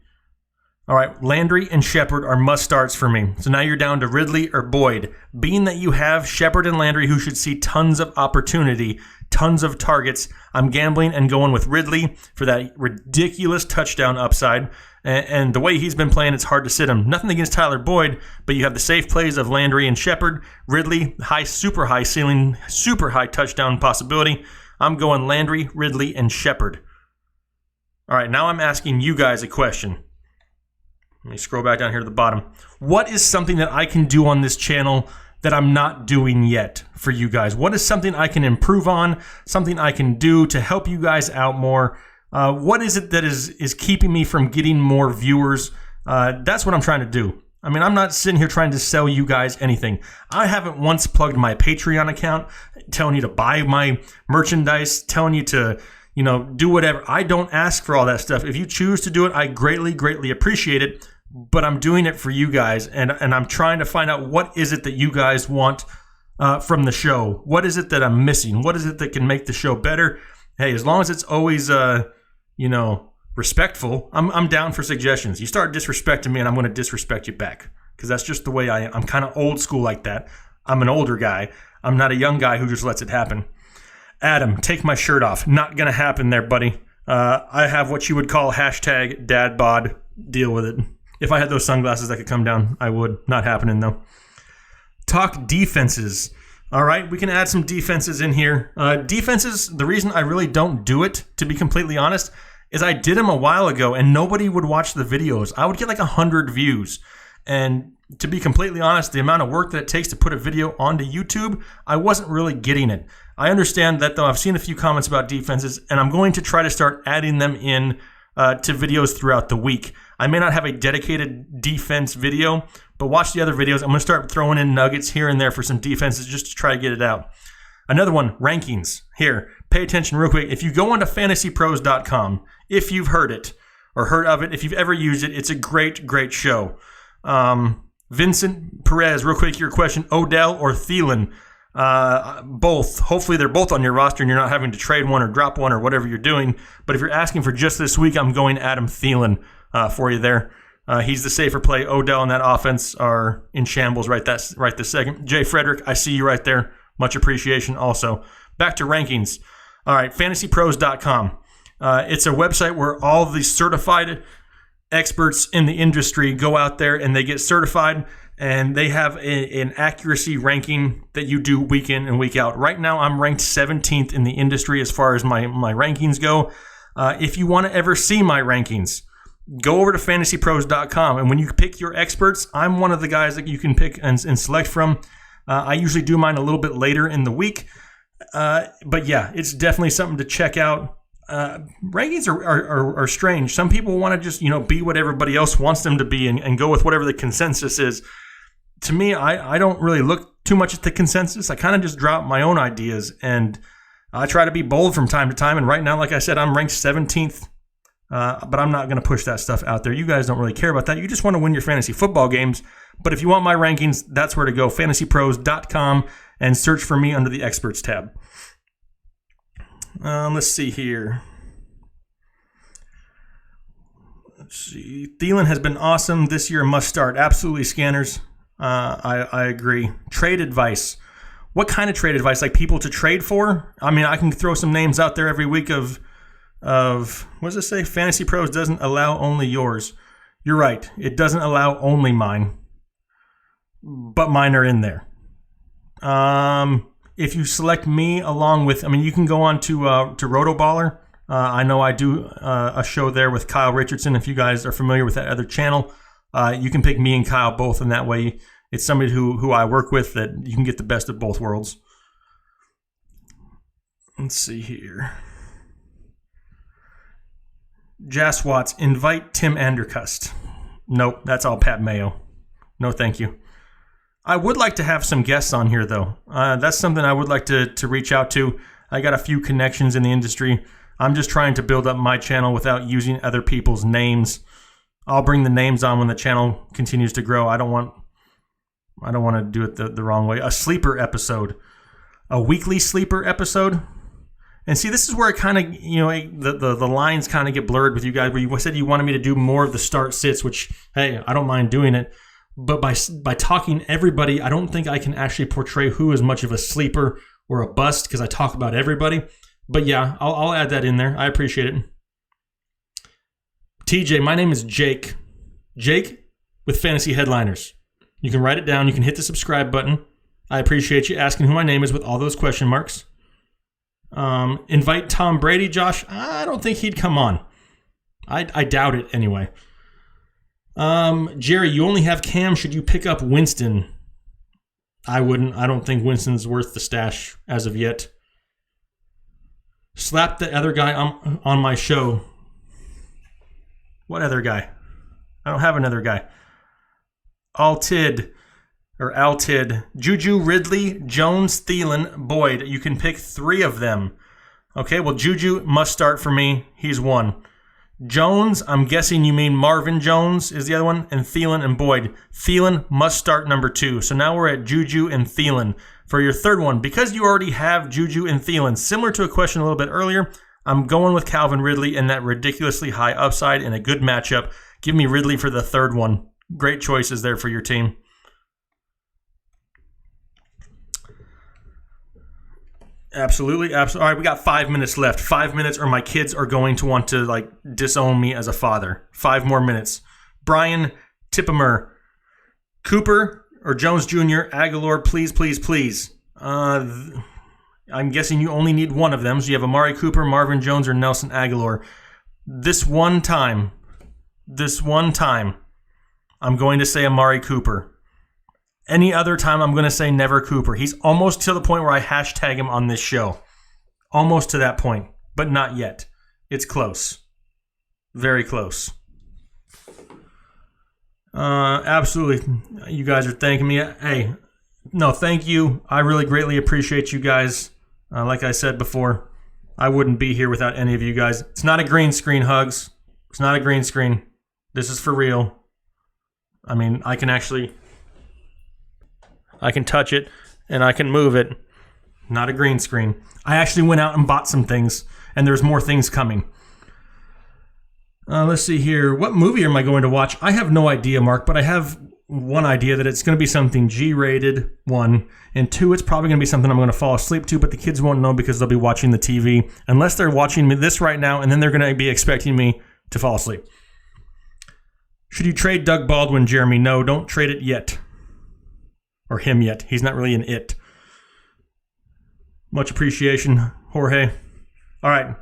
All right, Landry and Shepard are must-starts for me. So now you're down to Ridley or Boyd. Being that you have Shepard and Landry who should see tons of opportunity, tons of targets, I'm gambling and going with Ridley for that ridiculous touchdown upside. And the way he's been playing, it's hard to sit him. Nothing against Tyler Boyd, but you have the safe plays of Landry and Shepard. Ridley, super high ceiling, super high touchdown possibility. I'm going Landry, Ridley, and Shepard. All right, now I'm asking you guys a question. Let me scroll back down here to the bottom. What is something that I can do on this channel that I'm not doing yet for you guys? What is something I can improve on, something I can do to help you guys out more? What is it that is keeping me from getting more viewers? That's what I'm trying to do. I mean, I'm not sitting here trying to sell you guys anything. I haven't once plugged my Patreon account, telling you to buy my merchandise, telling you to, do whatever. I don't ask for all that stuff. If you choose to do it, I greatly, greatly appreciate it. But I'm doing it for you guys, and I'm trying to find out what is it that you guys want from the show. What is it that I'm missing? What is it that can make the show better? Hey, as long as it's always, respectful, I'm down for suggestions. You start disrespecting me, and I'm going to disrespect you back because that's just the way I am. I'm kind of old school like that. I'm an older guy. I'm not a young guy who just lets it happen. Adam, take my shirt off. Not going to happen there, buddy. I have what you would call hashtag dad bod. Deal with it. If I had those sunglasses that could come down, I would. Not happening, though. Talk defenses. All right, we can add some defenses in here. Defenses, the reason I really don't do it, to be completely honest, is I did them a while ago and nobody would watch the videos. I would get like 100 views. And to be completely honest, the amount of work that it takes to put a video onto YouTube, I wasn't really getting it. I understand that, though. I've seen a few comments about defenses, and I'm going to try to start adding them in to videos throughout the week. I may not have a dedicated defense video, but watch the other videos. I'm going to start throwing in nuggets here and there for some defenses just to try to get it out. Another one, rankings. Here, pay attention real quick. If you go onto fantasypros.com, if you've heard it or heard of it, if you've ever used it, it's a great, great show. Vincent Perez, real quick, your question, Odell or Thielen? Both. Hopefully they're both on your roster and you're not having to trade one or drop one or whatever you're doing. But if you're asking for just this week, I'm going Adam Thielen for you there. He's the safer play. Odell and that offense are in shambles right this second. Jay Frederick, I see you right there. Much appreciation also. Back to rankings. All right, fantasypros.com. It's a website where all the certified experts in the industry go out there and they get certified, and they have an accuracy ranking that you do week in and week out. Right now, I'm ranked 17th in the industry as far as my rankings go. If you want to ever see my rankings, go over to fantasypros.com, and when you pick your experts, I'm one of the guys that you can pick and select from. I usually do mine a little bit later in the week, but yeah, it's definitely something to check out. Rankings are strange. Some people want to just be what everybody else wants them to be and go with whatever the consensus is. To me, I don't really look too much at the consensus. I kind of just drop my own ideas, and I try to be bold from time to time. And right now, like I said, I'm ranked 17th. But I'm not going to push that stuff out there. You guys don't really care about that. You just want to win your fantasy football games. But if you want my rankings, that's where to go. fantasypros.com and search for me under the experts tab. Let's see here. Let's see. Thielen has been awesome this year. Must start. Absolutely, scanners. I agree. Trade advice. What kind of trade advice? Like people to trade for? I mean, I can throw some names out there every week of what does it say? Fantasy Pros doesn't allow only yours. You're right. It doesn't allow only mine, but mine are in there. If you select me along with, you can go on to RotoBaller. I know I do a show there with Kyle Richardson. If you guys are familiar with that other channel, you can pick me and Kyle both, and that way it's somebody who I work with that you can get the best of both worlds. Let's see here. Jas Watts, invite Tim Andercust. Nope, that's all Pat Mayo. No, thank you. I would like to have some guests on here, though. That's something I would like to reach out to. I got a few connections in the industry. I'm just trying to build up my channel without using other people's names. I'll bring the names on when the channel continues to grow. I don't want to do it the wrong way. A sleeper episode. A weekly sleeper episode. And see, this is where it kind of, the lines kind of get blurred with you guys, where you said you wanted me to do more of the start sits, which, hey, I don't mind doing it. But by talking everybody, I don't think I can actually portray who is much of a sleeper or a bust, because I talk about everybody. But yeah, I'll add that in there. I appreciate it. TJ, my name is Jake. Jake with Fantasy Headliners. You can write it down. You can hit the subscribe button. I appreciate you asking who my name is with all those question marks. Invite Tom Brady, Josh. I don't think he'd come on. I doubt it anyway. Jerry, you only have Cam. Should you pick up Winston? I wouldn't. I don't think Winston's worth the stash as of yet. Slap the other guy on my show. What other guy? I don't have another guy. Altid. Juju, Ridley, Jones, Thielen, Boyd. You can pick 3 of them. Okay, well, Juju must start for me. He's 1. Jones, I'm guessing you mean Marvin Jones is the other one, and Thielen and Boyd. Thielen must start number 2. So now we're at Juju and Thielen. For your third one, because you already have Juju and Thielen, similar to a question a little bit earlier, I'm going with Calvin Ridley and that ridiculously high upside and a good matchup. Give me Ridley for the third one. Great choices there for your team. Absolutely. All right, we got 5 minutes left. 5 minutes or my kids are going to want to disown me as a father. 5 more minutes. Brian Tippemer, Cooper or Jones Jr., Aguilar, please, please, please. I'm guessing you only need one of them. So you have Amari Cooper, Marvin Jones, or Nelson Aguilar. This one time, I'm going to say Amari Cooper. Any other time, I'm going to say never Cooper. He's almost to the point where I hashtag him on this show. Almost to that point, but not yet. It's close. Very close. Absolutely. You guys are thanking me. Hey, no, thank you. I really greatly appreciate you guys. Like I said before, I wouldn't be here without any of you guys. It's not a green screen, Hugs. It's not a green screen. This is for real. I can touch it, and I can move it. Not a green screen. I actually went out and bought some things, and there's more things coming. Let's see here. What movie am I going to watch? I have no idea, Mark, but I have one idea that it's going to be something G-rated, 1, and 2, it's probably going to be something I'm going to fall asleep to, but the kids won't know because they'll be watching the TV, unless they're watching this right now, and then they're going to be expecting me to fall asleep. Should you trade Doug Baldwin, Jeremy? No, don't trade it yet. Or him yet. He's not really an it. Much appreciation, Jorge. All right.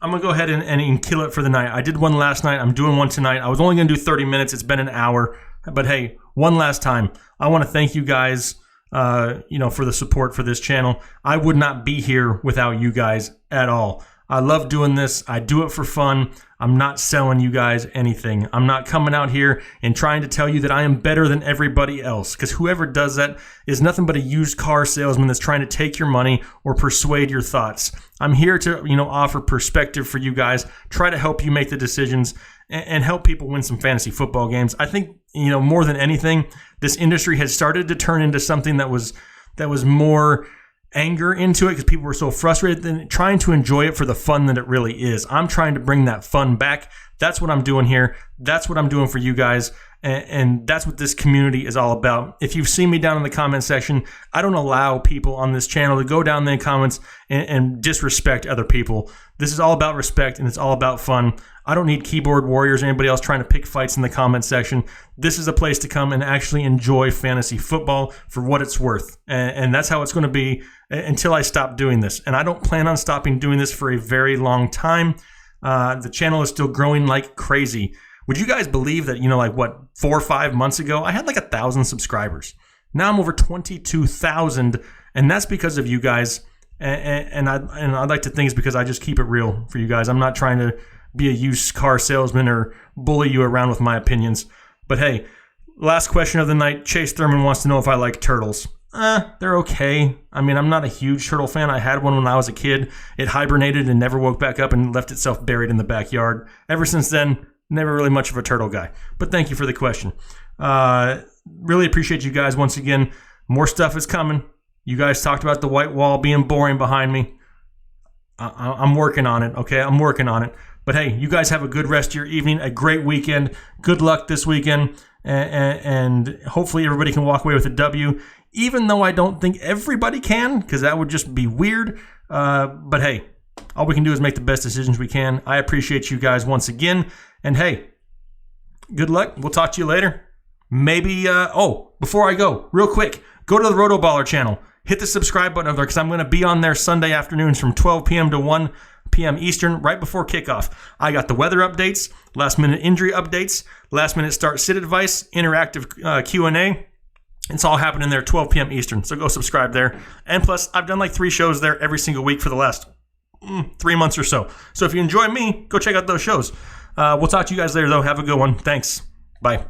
I'm going to go ahead and kill it for the night. I did one last night. I'm doing one tonight. I was only going to do 30 minutes. It's been an hour. But hey, one last time. I want to thank you guys, for the support for this channel. I would not be here without you guys at all. I love doing this. I do it for fun. I'm not selling you guys anything. I'm not coming out here and trying to tell you that I am better than everybody else, because whoever does that is nothing but a used car salesman that's trying to take your money or persuade your thoughts. I'm here to, offer perspective for you guys, try to help you make the decisions and help people win some fantasy football games. I think, more than anything, this industry has started to turn into something that was more anger into it because people were so frustrated than trying to enjoy it for the fun that it really is. I'm trying to bring that fun back. That's what I'm doing here. That's what I'm doing for you guys. And that's what this community is all about. If you've seen me down in the comment section, I don't allow people on this channel to go down in the comments and disrespect other people. This is all about respect and it's all about fun. I don't need keyboard warriors or anybody else trying to pick fights in the comment section. This is a place to come and actually enjoy fantasy football for what it's worth. And that's how it's going to be until I stop doing this. And I don't plan on stopping doing this for a very long time. The channel is still growing like crazy. Would you guys believe that, 4 or 5 months ago, I had 1,000 subscribers. Now I'm over 22,000, and that's because of you guys. And I'd like to think it's because I just keep it real for you guys. I'm not trying to be a used car salesman or bully you around with my opinions. But hey, last question of the night. Chase Thurman wants to know if I like turtles. They're okay. I mean, I'm not a huge turtle fan. I had one when I was a kid. It hibernated and never woke back up and left itself buried in the backyard. Ever since then, never really much of a turtle guy. But thank you for the question. Really appreciate you guys once again. More stuff is coming. You guys talked about the white wall being boring behind me. I'm working on it, okay? I'm working on it. But hey, you guys have a good rest of your evening, a great weekend. Good luck this weekend. And hopefully everybody can walk away with a W, even though I don't think everybody can, because that would just be weird. But hey, all we can do is make the best decisions we can. I appreciate you guys once again. And hey, good luck. We'll talk to you later. Maybe, before I go, real quick, go to the RotoBaller channel. Hit the subscribe button over there because I'm going to be on there Sunday afternoons from 12 p.m. to 1 p.m. Eastern, right before kickoff. I got the weather updates, last-minute injury updates, last-minute start-sit advice, interactive Q&A. It's all happening there 12 p.m. Eastern, so go subscribe there. And plus, I've done 3 shows there every single week for the last 3 months or so. So if you enjoy me, go check out those shows. We'll talk to you guys later, though. Have a good one. Thanks. Bye.